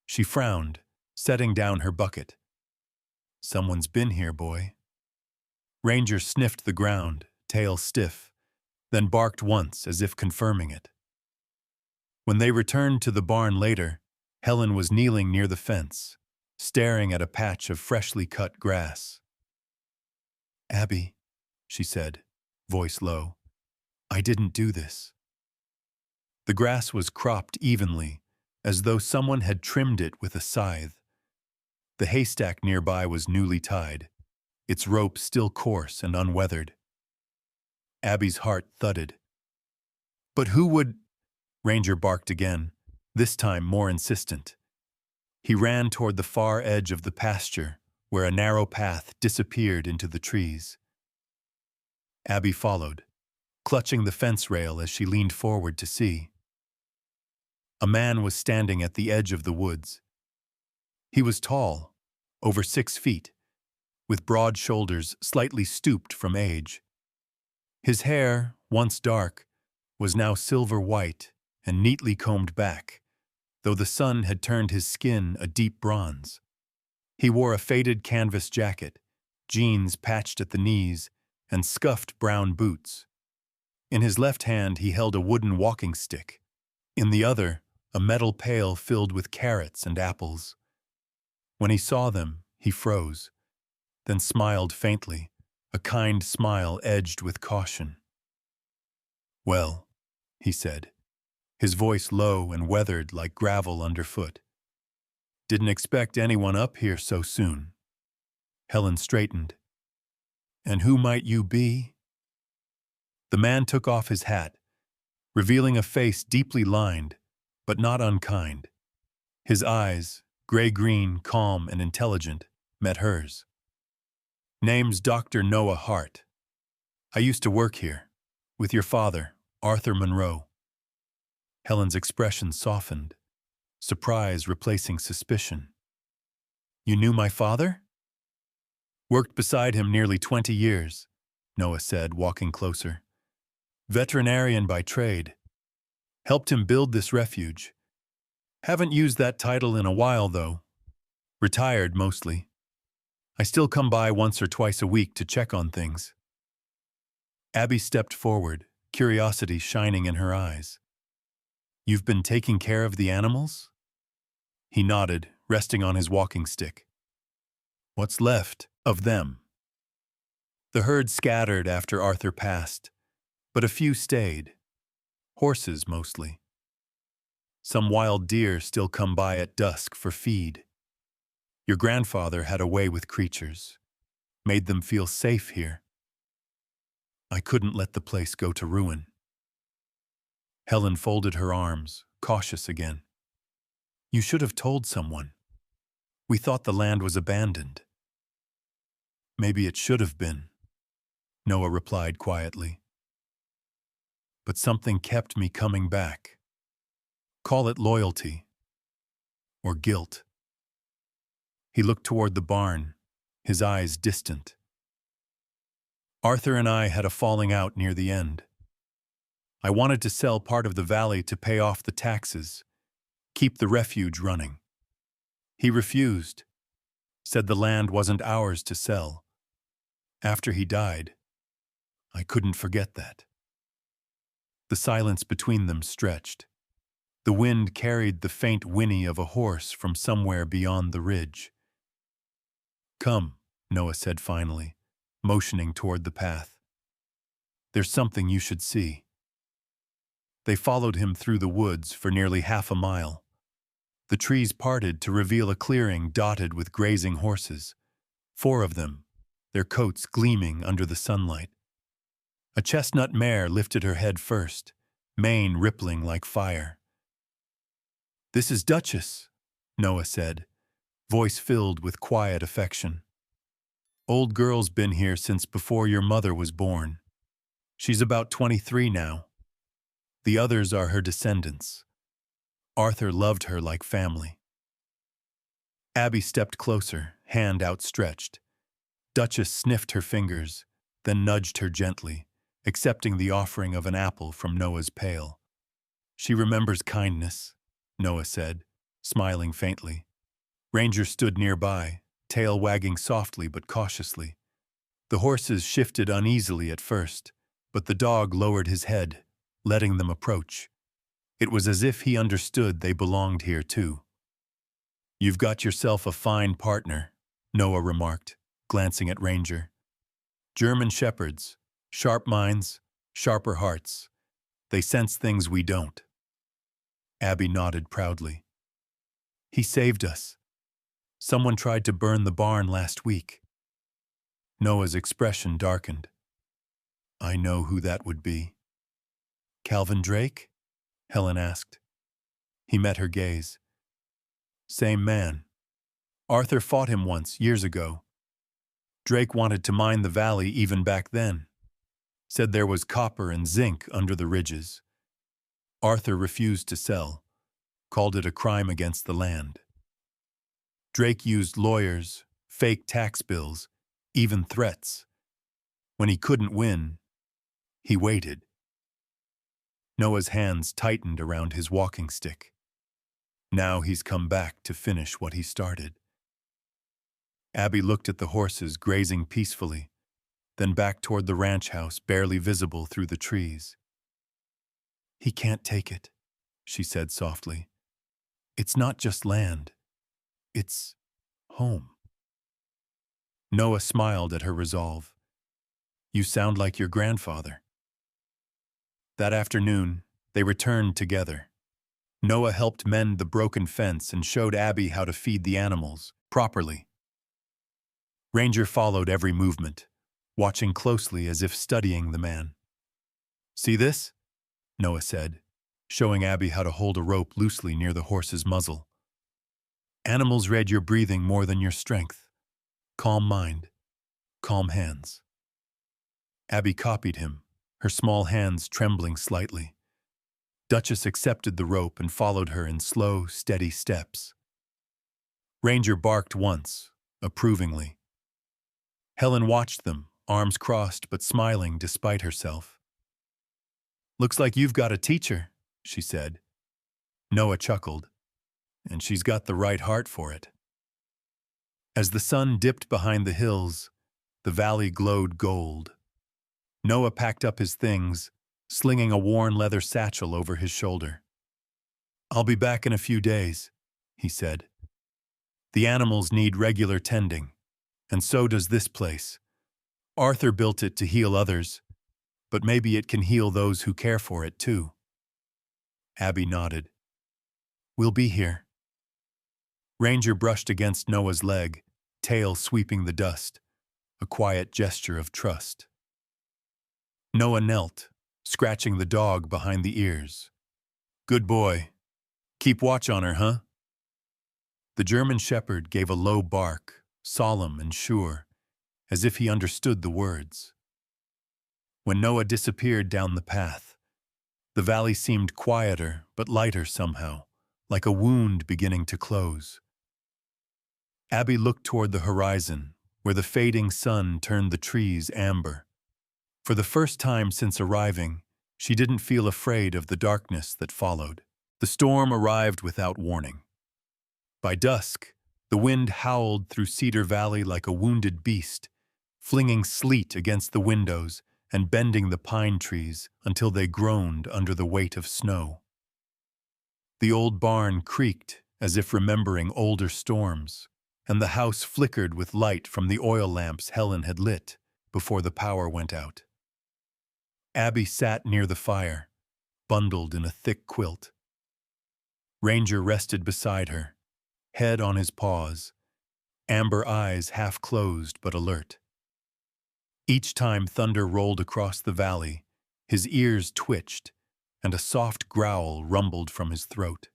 S1: She frowned, setting down her bucket. "Someone's been here, boy." Ranger sniffed the ground, tail stiff, then barked once as if confirming it. When they returned to the barn later, Helen was kneeling near the fence, staring at a patch of freshly cut grass. "Abby," she said, voice low, "I didn't do this." The grass was cropped evenly, as though someone had trimmed it with a scythe. The haystack nearby was newly tied, its rope still coarse and unweathered. Abby's heart thudded. "But who would—" Ranger barked again, this time more insistent. He ran toward the far edge of the pasture, where a narrow path disappeared into the trees. Abby followed, clutching the fence rail as she leaned forward to see. A man was standing at the edge of the woods. He was tall, over 6 feet, with broad shoulders slightly stooped from age. His hair, once dark, was now silver white and neatly combed back, though the sun had turned his skin a deep bronze. He wore a faded canvas jacket, jeans patched at the knees, and scuffed brown boots. In his left hand he held a wooden walking stick. In the other, a metal pail filled with carrots and apples. When he saw them, he froze, then smiled faintly, a kind smile edged with caution. "Well," he said, his voice low and weathered like gravel underfoot. "Didn't expect anyone up here so soon." Helen straightened. "And who might you be?" The man took off his hat, revealing a face deeply lined, but not unkind. His eyes, gray-green, calm, and intelligent, met hers. "Name's Dr. Noah Hart. I used to work here, with your father, Arthur Monroe." Helen's expression softened, surprise replacing suspicion. "You knew my father?" "Worked beside him nearly 20 years, Noah said, walking closer. "Veterinarian by trade. Helped him build this refuge. Haven't used that title in a while, though. Retired, mostly. I still come by once or twice a week to check on things." Abby stepped forward, curiosity shining in her eyes. "You've been taking care of the animals?" He nodded, resting on his walking stick. "What's left of them?" The herd scattered after Arthur passed, but a few stayed. Horses, mostly. Some wild deer still come by at dusk for feed. Your grandfather had a way with creatures, made them feel safe here. I couldn't let the place go to ruin." Helen folded her arms, cautious again. "You should have told someone. We thought the land was abandoned." "Maybe it should have been," Noah replied quietly. "But something kept me coming back. Call it loyalty. Or guilt." He looked toward the barn, his eyes distant. "Arthur and I had a falling out near the end. I wanted to sell part of the valley to pay off the taxes, keep the refuge running. He refused, said the land wasn't ours to sell. After he died, I couldn't forget that." The silence between them stretched. The wind carried the faint whinny of a horse from somewhere beyond the ridge. "Come," Noah said finally, motioning toward the path. "There's something you should see." They followed him through the woods for nearly half a mile. The trees parted to reveal a clearing dotted with grazing horses, 4 of them, their coats gleaming under the sunlight. A chestnut mare lifted her head first, mane rippling like fire. "This is Duchess," Noah said, voice filled with quiet affection. "Old girl's been here since before your mother was born. She's about 23 now. The others are her descendants. Arthur loved her like family." Abby stepped closer, hand outstretched. Duchess sniffed her fingers, then nudged her gently, accepting the offering of an apple from Noah's pail. "She remembers kindness," Noah said, smiling faintly. Ranger stood nearby, tail wagging softly but cautiously. The horses shifted uneasily at first, but the dog lowered his head, letting them approach. It was as if he understood they belonged here too. "You've got yourself a fine partner," Noah remarked, glancing at Ranger. "German shepherds, sharp minds, sharper hearts. They sense things we don't." Abby nodded proudly. "He saved us. Someone tried to burn the barn last week." Noah's expression darkened. "I know who that would be." "Calvin Drake?" Helen asked. He met her gaze. "Same man. Arthur fought him once, years ago. Drake wanted to mine the valley even back then. Said there was copper and zinc under the ridges. Arthur refused to sell, called it a crime against the land. Drake used lawyers, fake tax bills, even threats. When he couldn't win, he waited." Noah's hands tightened around his walking stick. Now he's come back to finish what he started. Abby looked at the horses grazing peacefully, then back toward the ranch house barely visible through the trees. "He can't take it," she said softly. "It's not just land. It's home." Noah smiled at her resolve. "You sound like your grandfather." That afternoon, they returned together. Noah helped mend the broken fence and showed Abby how to feed the animals properly. Ranger followed every movement, watching closely as if studying the man. "See this?" Noah said, showing Abby how to hold a rope loosely near the horse's muzzle. "Animals read your breathing more than your strength. Calm mind, calm hands." Abby copied him, her small hands trembling slightly. Duchess accepted the rope and followed her in slow, steady steps. Ranger barked once, approvingly. Helen watched them, arms crossed but smiling despite herself. "Looks like you've got a teacher," she said. Noah chuckled. "And she's got the right heart for it." As the sun dipped behind the hills, the valley glowed gold. Noah packed up his things, slinging a worn leather satchel over his shoulder. "I'll be back in a few days," he said. "The animals need regular tending, and so does this place. Arthur built it to heal others, but maybe it can heal those who care for it too." Abby nodded. "We'll be here." Ranger brushed against Noah's leg, tail sweeping the dust, a quiet gesture of trust. Noah knelt, scratching the dog behind the ears. "Good boy. Keep watch on her, huh?" The German shepherd gave a low bark, solemn and sure, as if he understood the words. When Noah disappeared down the path, the valley seemed quieter but lighter somehow, like a wound beginning to close. Abby looked toward the horizon, where the fading sun turned the trees amber. For the first time since arriving, she didn't feel afraid of the darkness that followed. The storm arrived without warning. By dusk, the wind howled through Cedar Valley like a wounded beast, flinging sleet against the windows and bending the pine trees until they groaned under the weight of snow. The old barn creaked as if remembering older storms, and the house flickered with light from the oil lamps Helen had lit before the power went out. Abby sat near the fire, bundled in a thick quilt. Ranger rested beside her, head on his paws, amber eyes half closed but alert. Each time thunder rolled across the valley, his ears twitched, and a soft growl rumbled from his throat.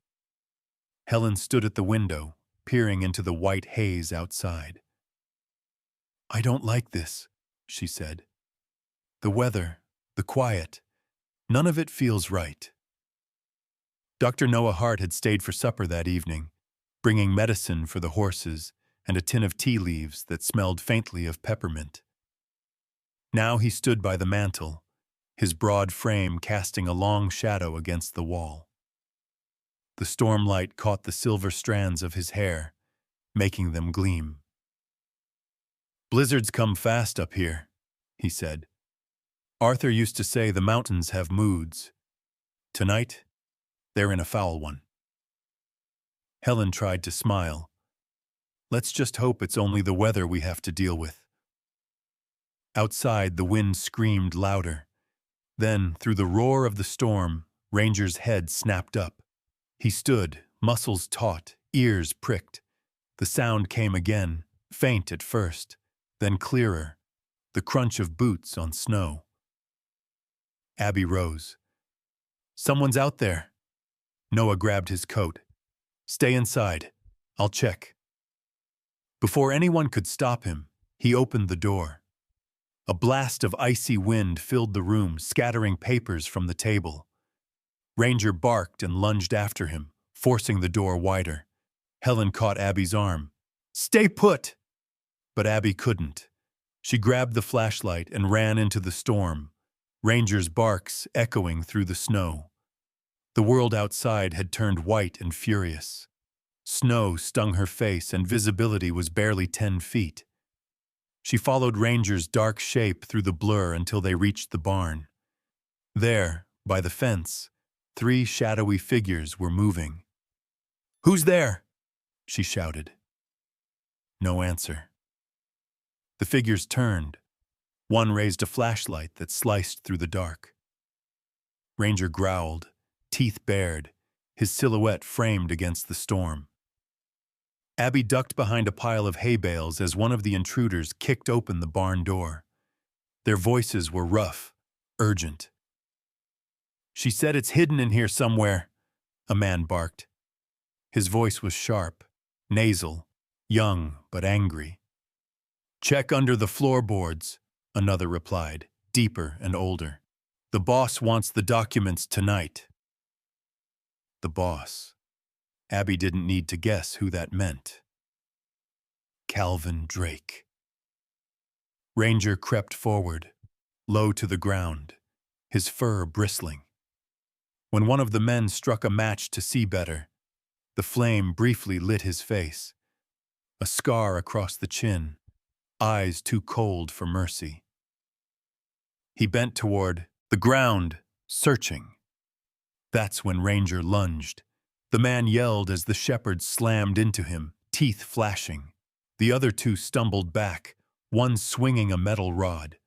S1: Helen stood at the window, peering into the white haze outside. "I don't like this," she said. "The weather, the quiet, none of it feels right." Dr. Noah Hart had stayed for supper that evening, bringing medicine for the horses and a tin of tea leaves that smelled faintly of peppermint. Now he stood by the mantel, his broad frame casting a long shadow against the wall. The stormlight caught the silver strands of his hair, making them gleam. "Blizzards come fast up here," he said. "Arthur used to say the mountains have moods. Tonight, they're in a foul one." Helen tried to smile. "Let's just hope it's only the weather we have to deal with." Outside, the wind screamed louder. Then, through the roar of the storm, Ranger's head snapped up. He stood, muscles taut, ears pricked. The sound came again, faint at first, then clearer, the crunch of boots on snow. Abby rose. "Someone's out there." Noah grabbed his coat. "Stay inside. I'll check." Before anyone could stop him, he opened the door. A blast of icy wind filled the room, scattering papers from the table. Ranger barked and lunged after him, forcing the door wider. Helen caught Abby's arm. "Stay put!" But Abby couldn't. She grabbed the flashlight and ran into the storm, Ranger's barks echoing through the snow. The world outside had turned white and furious. Snow stung her face and visibility was barely 10 feet. She followed Ranger's dark shape through the blur until they reached the barn. There, by the fence, 3 shadowy figures were moving. "Who's there?" she shouted. No answer. The figures turned. One raised a flashlight that sliced through the dark. Ranger growled, teeth bared, his silhouette framed against the storm. Abby ducked behind a pile of hay bales as one of the intruders kicked open the barn door. Their voices were rough, urgent. "She said it's hidden in here somewhere," a man barked. His voice was sharp, nasal, young but angry. "Check under the floorboards," another replied, deeper and older. "The boss wants the documents tonight." The boss. Abby didn't need to guess who that meant. Calvin Drake. Ranger crept forward, low to the ground, his fur bristling. When one of the men struck a match to see better, the flame briefly lit his face. A scar across the chin, eyes too cold for mercy. He bent toward the ground, searching. That's when Ranger lunged. The man yelled as the shepherd slammed into him, teeth flashing. The other 2 stumbled back, one swinging a metal rod.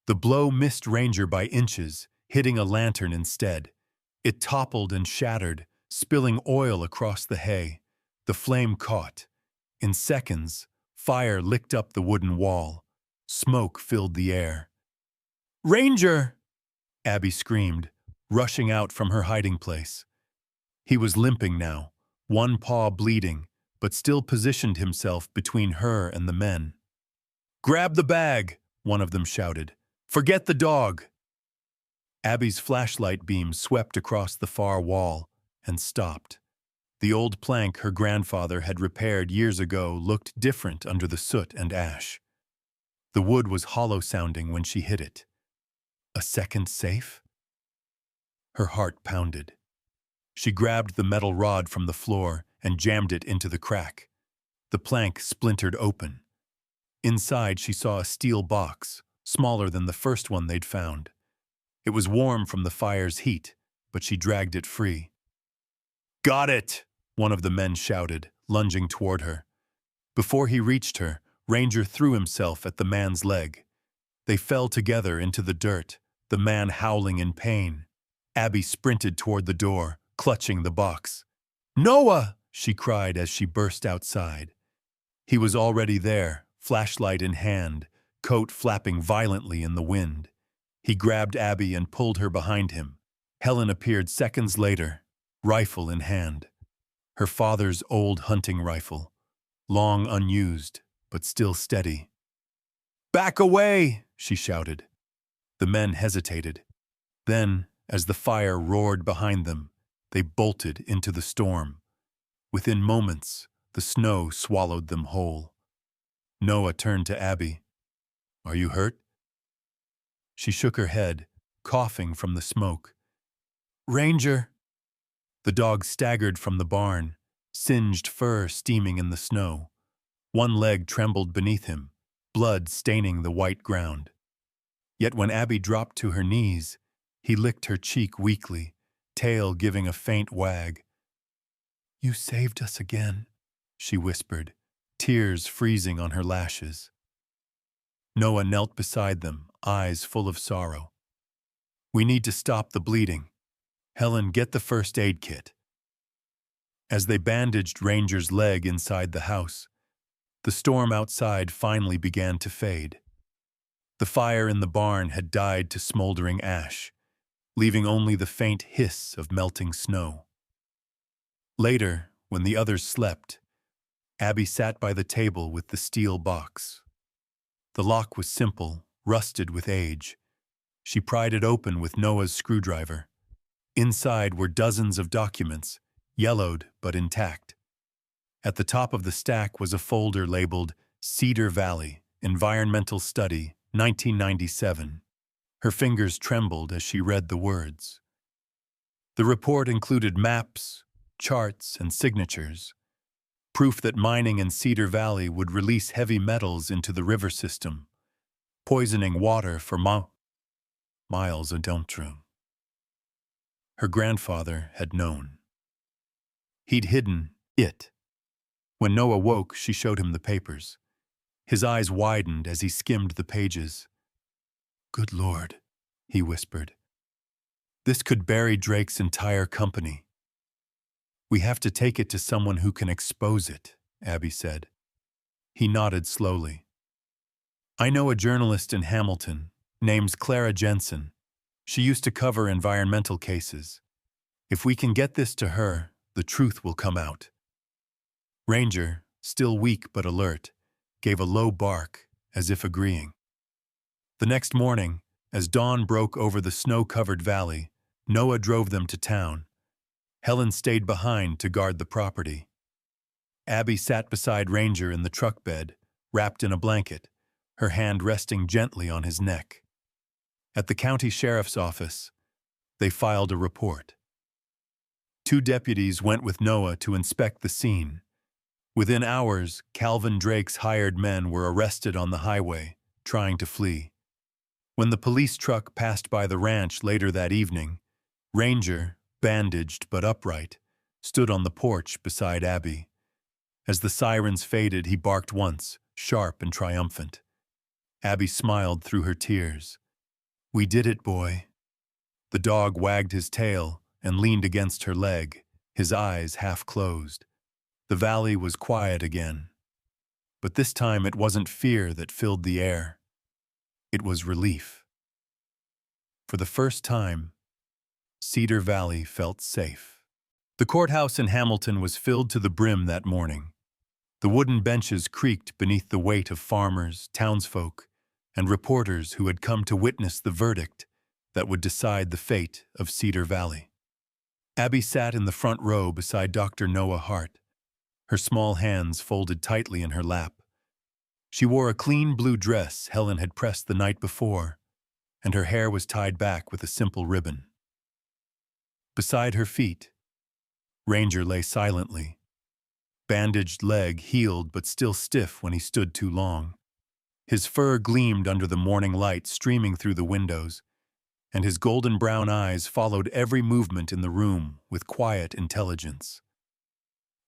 S1: The blow missed Ranger by inches, hitting a lantern instead. It toppled and shattered, spilling oil across the hay. The flame caught. In seconds, fire licked up the wooden wall. Smoke filled the air. "Ranger!" Abby screamed, rushing out from her hiding place. He was limping now, one paw bleeding, but still positioned himself between her and the men. "Grab the bag," one of them shouted. "Forget the dog." Abby's flashlight beam swept across the far wall and stopped. The old plank her grandfather had repaired years ago looked different under the soot and ash. The wood was hollow-sounding when she hit it. A second safe? Her heart pounded. She grabbed the metal rod from the floor and jammed it into the crack. The plank splintered open. Inside, she saw a steel box, smaller than the first one they'd found. It was warm from the fire's heat, but she dragged it free. "Got it!" one of the men shouted, lunging toward her. Before he reached her, Ranger threw himself at the man's leg. They fell together into the dirt, the man howling in pain. Abby sprinted toward the door, clutching the box. "Noah!" she cried as she burst outside. He was already there, flashlight in hand, coat flapping violently in the wind. He grabbed Abby and pulled her behind him. Helen appeared seconds later, rifle in hand. Her father's old hunting rifle, long unused, but still steady. "Back away!" she shouted. The men hesitated. Then, as the fire roared behind them, they bolted into the storm. Within moments, the snow swallowed them whole. Noah turned to Abby. "Are you hurt?" She shook her head, coughing from the smoke. "Ranger!" The dog staggered from the barn, singed fur steaming in the snow. One leg trembled beneath him, blood staining the white ground. Yet when Abby dropped to her knees, he licked her cheek weakly, tail giving a faint wag. "You saved us again," she whispered, tears freezing on her lashes. Noah knelt beside them, eyes full of sorrow. "We need to stop the bleeding. Helen, get the first aid kit." As they bandaged Ranger's leg inside the house, the storm outside finally began to fade. The fire in the barn had died to smoldering ash, leaving only the faint hiss of melting snow. Later, when the others slept, Abby sat by the table with the steel box. The lock was simple, rusted with age. She pried it open with Noah's screwdriver. Inside were dozens of documents, yellowed but intact. At the top of the stack was a folder labeled Cedar Valley, Environmental Study, 1997. Her fingers trembled as she read the words. The report included maps, charts, and signatures. proof that mining in Cedar Valley would release heavy metals into the river system, poisoning water for miles downstream. Her grandfather had known. He'd hidden it. When Noah woke, she showed him the papers. His eyes widened as he skimmed the pages. "Good Lord," he whispered. "This could bury Drake's entire company." "We have to take it to someone who can expose it," Abby said. He nodded slowly. "I know a journalist in Hamilton named Clara Jensen. She used to cover environmental cases. If we can get this to her, the truth will come out." Ranger, still weak but alert, gave a low bark as if agreeing. The next morning, as dawn broke over the snow-covered valley, Noah drove them to town. Helen stayed behind to guard the property. Abby sat beside Ranger in the truck bed, wrapped in a blanket, her hand resting gently on his neck. At the county sheriff's office, they filed a report. 2 deputies went with Noah to inspect the scene. Within hours, Calvin Drake's hired men were arrested on the highway, trying to flee. When the police truck passed by the ranch later that evening, Ranger, bandaged but upright, stood on the porch beside Abby. As the sirens faded, he barked once, sharp and triumphant. Abby smiled through her tears. "We did it, boy." The dog wagged his tail and leaned against her leg, his eyes half closed. The valley was quiet again. But this time it wasn't fear that filled the air. It was relief. For the first time, Cedar Valley felt safe. The courthouse in Hamilton was filled to the brim that morning. The wooden benches creaked beneath the weight of farmers, townsfolk, and reporters who had come to witness the verdict that would decide the fate of Cedar Valley. Abby sat in the front row beside Dr. Noah Hart, her small hands folded tightly in her lap. She wore a clean blue dress Helen had pressed the night before, and her hair was tied back with a simple ribbon. Beside her feet, Ranger lay silently. Bandaged leg healed but still stiff when he stood too long. His fur gleamed under the morning light streaming through the windows, and his golden brown eyes followed every movement in the room with quiet intelligence.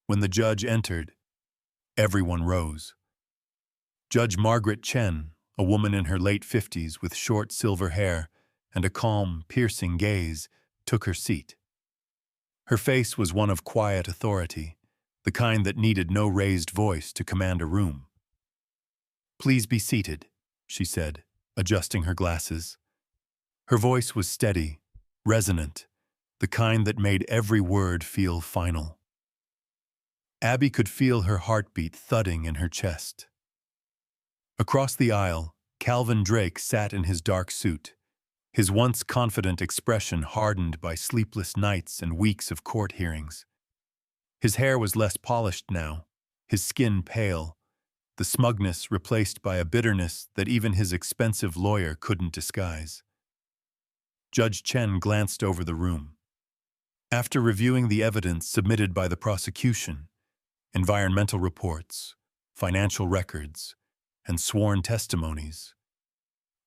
S1: When the judge entered, everyone rose. Judge Margaret Chen, a woman in her late 50s with short silver hair and a calm, piercing gaze, took her seat. Her face was one of quiet authority, the kind that needed no raised voice to command a room. "Please be seated," she said, adjusting her glasses. Her voice was steady, resonant, the kind that made every word feel final. Abby could feel her heartbeat thudding in her chest. Across the aisle, Calvin Drake sat in his dark suit, his once confident expression hardened by sleepless nights and weeks of court hearings. His hair was less polished now, his skin pale, the smugness replaced by a bitterness that even his expensive lawyer couldn't disguise. Judge Chen glanced over the room. After reviewing the evidence submitted by the prosecution, environmental reports, financial records, and sworn testimonies,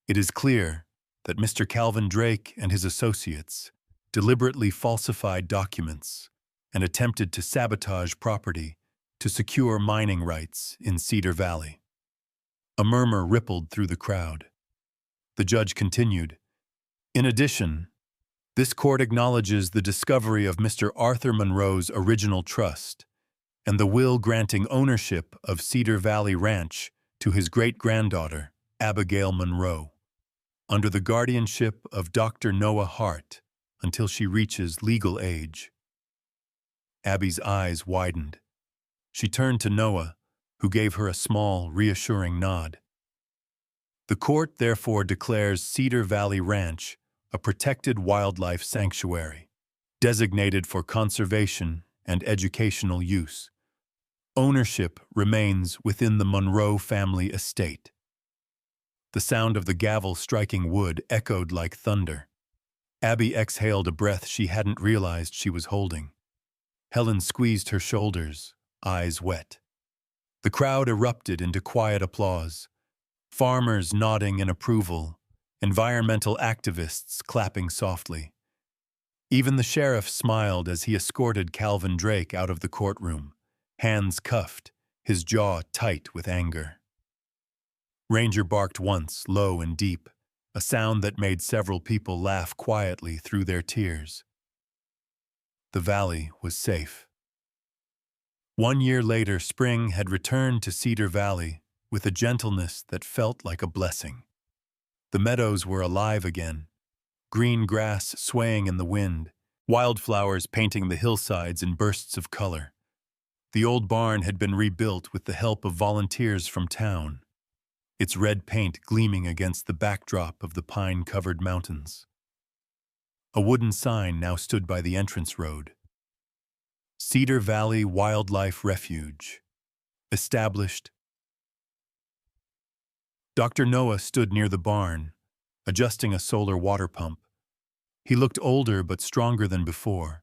S1: it is clear that Mr. Calvin Drake and his associates deliberately falsified documents and attempted to sabotage property to secure mining rights in Cedar Valley. A murmur rippled through the crowd. The judge continued, "In addition, this court acknowledges the discovery of Mr. Arthur Monroe's original trust and the will granting ownership of Cedar Valley Ranch to his great-granddaughter, Abigail Monroe, under the guardianship of Dr. Noah Hart until she reaches legal age." Abby's eyes widened. She turned to Noah, who gave her a small, reassuring nod. "The court therefore declares Cedar Valley Ranch a protected wildlife sanctuary, designated for conservation and educational use. Ownership remains within the Monroe family estate." The sound of the gavel striking wood echoed like thunder. Abby exhaled a breath she hadn't realized she was holding. Helen squeezed her shoulders, eyes wet. The crowd erupted into quiet applause, farmers nodding in approval, environmental activists clapping softly. Even the sheriff smiled as he escorted Calvin Drake out of the courtroom, hands cuffed, his jaw tight with anger. Ranger barked once, low and deep, a sound that made several people laugh quietly through their tears. The valley was safe. 1 year later, spring had returned to Cedar Valley with a gentleness that felt like a blessing. The meadows were alive again, green grass swaying in the wind, wildflowers painting the hillsides in bursts of color. The old barn had been rebuilt with the help of volunteers from town, its red paint gleaming against the backdrop of the pine-covered mountains. A wooden sign now stood by the entrance road. Cedar Valley Wildlife Refuge. Established. Dr. Noah stood near the barn, adjusting a solar water pump. He looked older but stronger than before,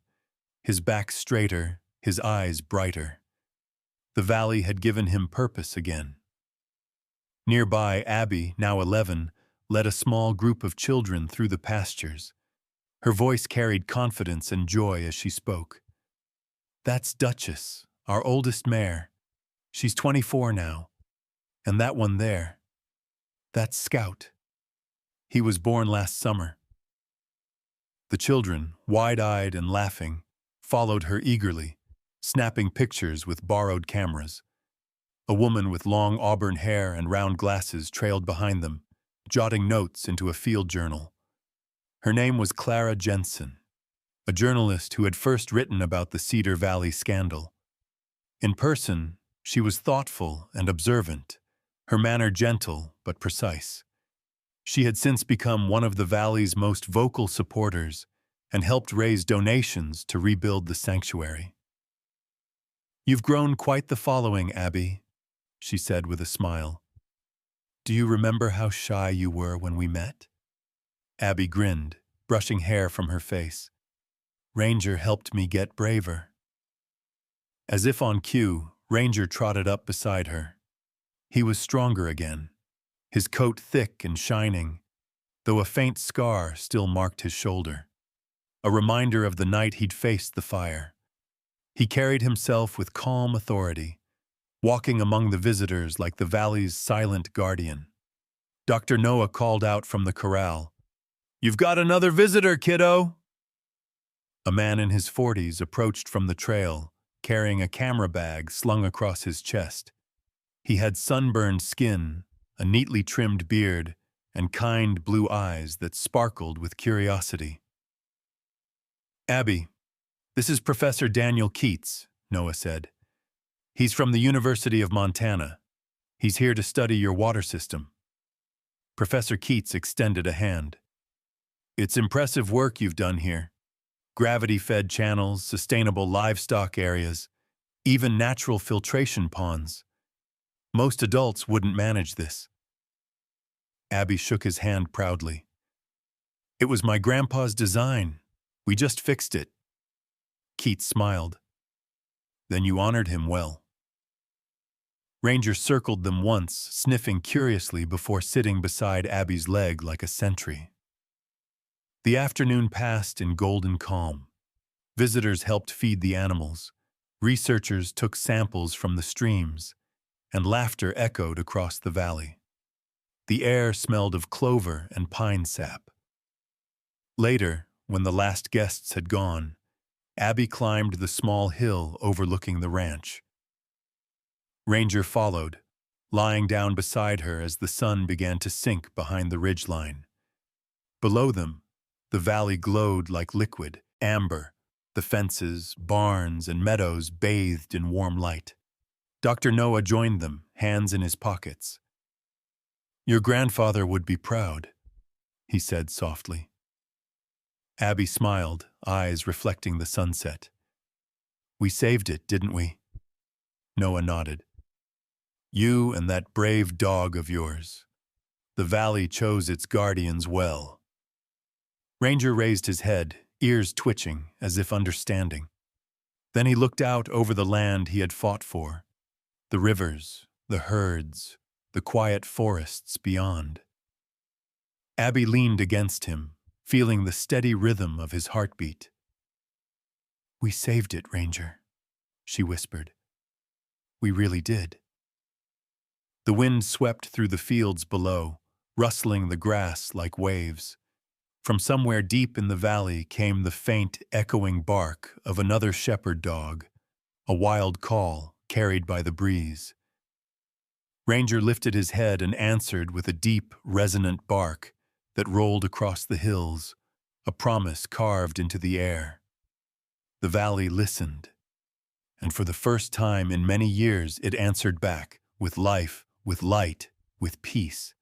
S1: his back straighter, his eyes brighter. The valley had given him purpose again. Nearby, Abby, now 11, led a small group of children through the pastures. Her voice carried confidence and joy as she spoke. "That's Duchess, our oldest mare. She's 24 now. And that one there, that's Scout. He was born last summer." The children, wide-eyed and laughing, followed her eagerly, snapping pictures with borrowed cameras. A woman with long auburn hair and round glasses trailed behind them, jotting notes into a field journal. Her name was Clara Jensen, a journalist who had first written about the Cedar Valley scandal. In person, she was thoughtful and observant, her manner gentle but precise. She had since become one of the valley's most vocal supporters and helped raise donations to rebuild the sanctuary. "You've grown quite the following, Abby," she said with a smile. "Do you remember how shy you were when we met?" Abby grinned, brushing hair from her face. "Ranger helped me get braver." As if on cue, Ranger trotted up beside her. He was stronger again, his coat thick and shining, though a faint scar still marked his shoulder, a reminder of the night he'd faced the fire. He carried himself with calm authority, walking among the visitors like the valley's silent guardian. Dr. Noah called out from the corral, "You've got another visitor, kiddo!" A man in his 40s approached from the trail, carrying a camera bag slung across his chest. He had sunburned skin, a neatly trimmed beard, and kind blue eyes that sparkled with curiosity. "Abby, this is Professor Daniel Keats," Noah said. "He's from the University of Montana. He's here to study your water system." Professor Keats extended a hand. "It's impressive work you've done here. Gravity-fed channels, sustainable livestock areas, even natural filtration ponds. Most adults wouldn't manage this." Abby shook his hand proudly. "It was my grandpa's design. We just fixed it." Keats smiled. "Then you honored him well." Ranger circled them once, sniffing curiously before sitting beside Abby's leg like a sentry. The afternoon passed in golden calm. Visitors helped feed the animals, researchers took samples from the streams, and laughter echoed across the valley. The air smelled of clover and pine sap. Later, when the last guests had gone, Abby climbed the small hill overlooking the ranch. Ranger followed, lying down beside her as the sun began to sink behind the ridgeline. Below them, the valley glowed like liquid, amber, the fences, barns, and meadows bathed in warm light. Dr. Noah joined them, hands in his pockets. "Your grandfather would be proud," he said softly. Abby smiled, eyes reflecting the sunset. "We saved it, didn't we?" Noah nodded. "You and that brave dog of yours. The valley chose its guardians well." Ranger raised his head, ears twitching, as if understanding. Then he looked out over the land he had fought for, the rivers, the herds, the quiet forests beyond. Abby leaned against him, feeling the steady rhythm of his heartbeat. "We saved it, Ranger," she whispered. "We really did." The wind swept through the fields below, rustling the grass like waves. From somewhere deep in the valley came the faint, echoing bark of another shepherd dog, a wild call carried by the breeze. Ranger lifted his head and answered with a deep, resonant bark that rolled across the hills, a promise carved into the air. The valley listened, and for the first time in many years it answered back, with life, with light, with peace.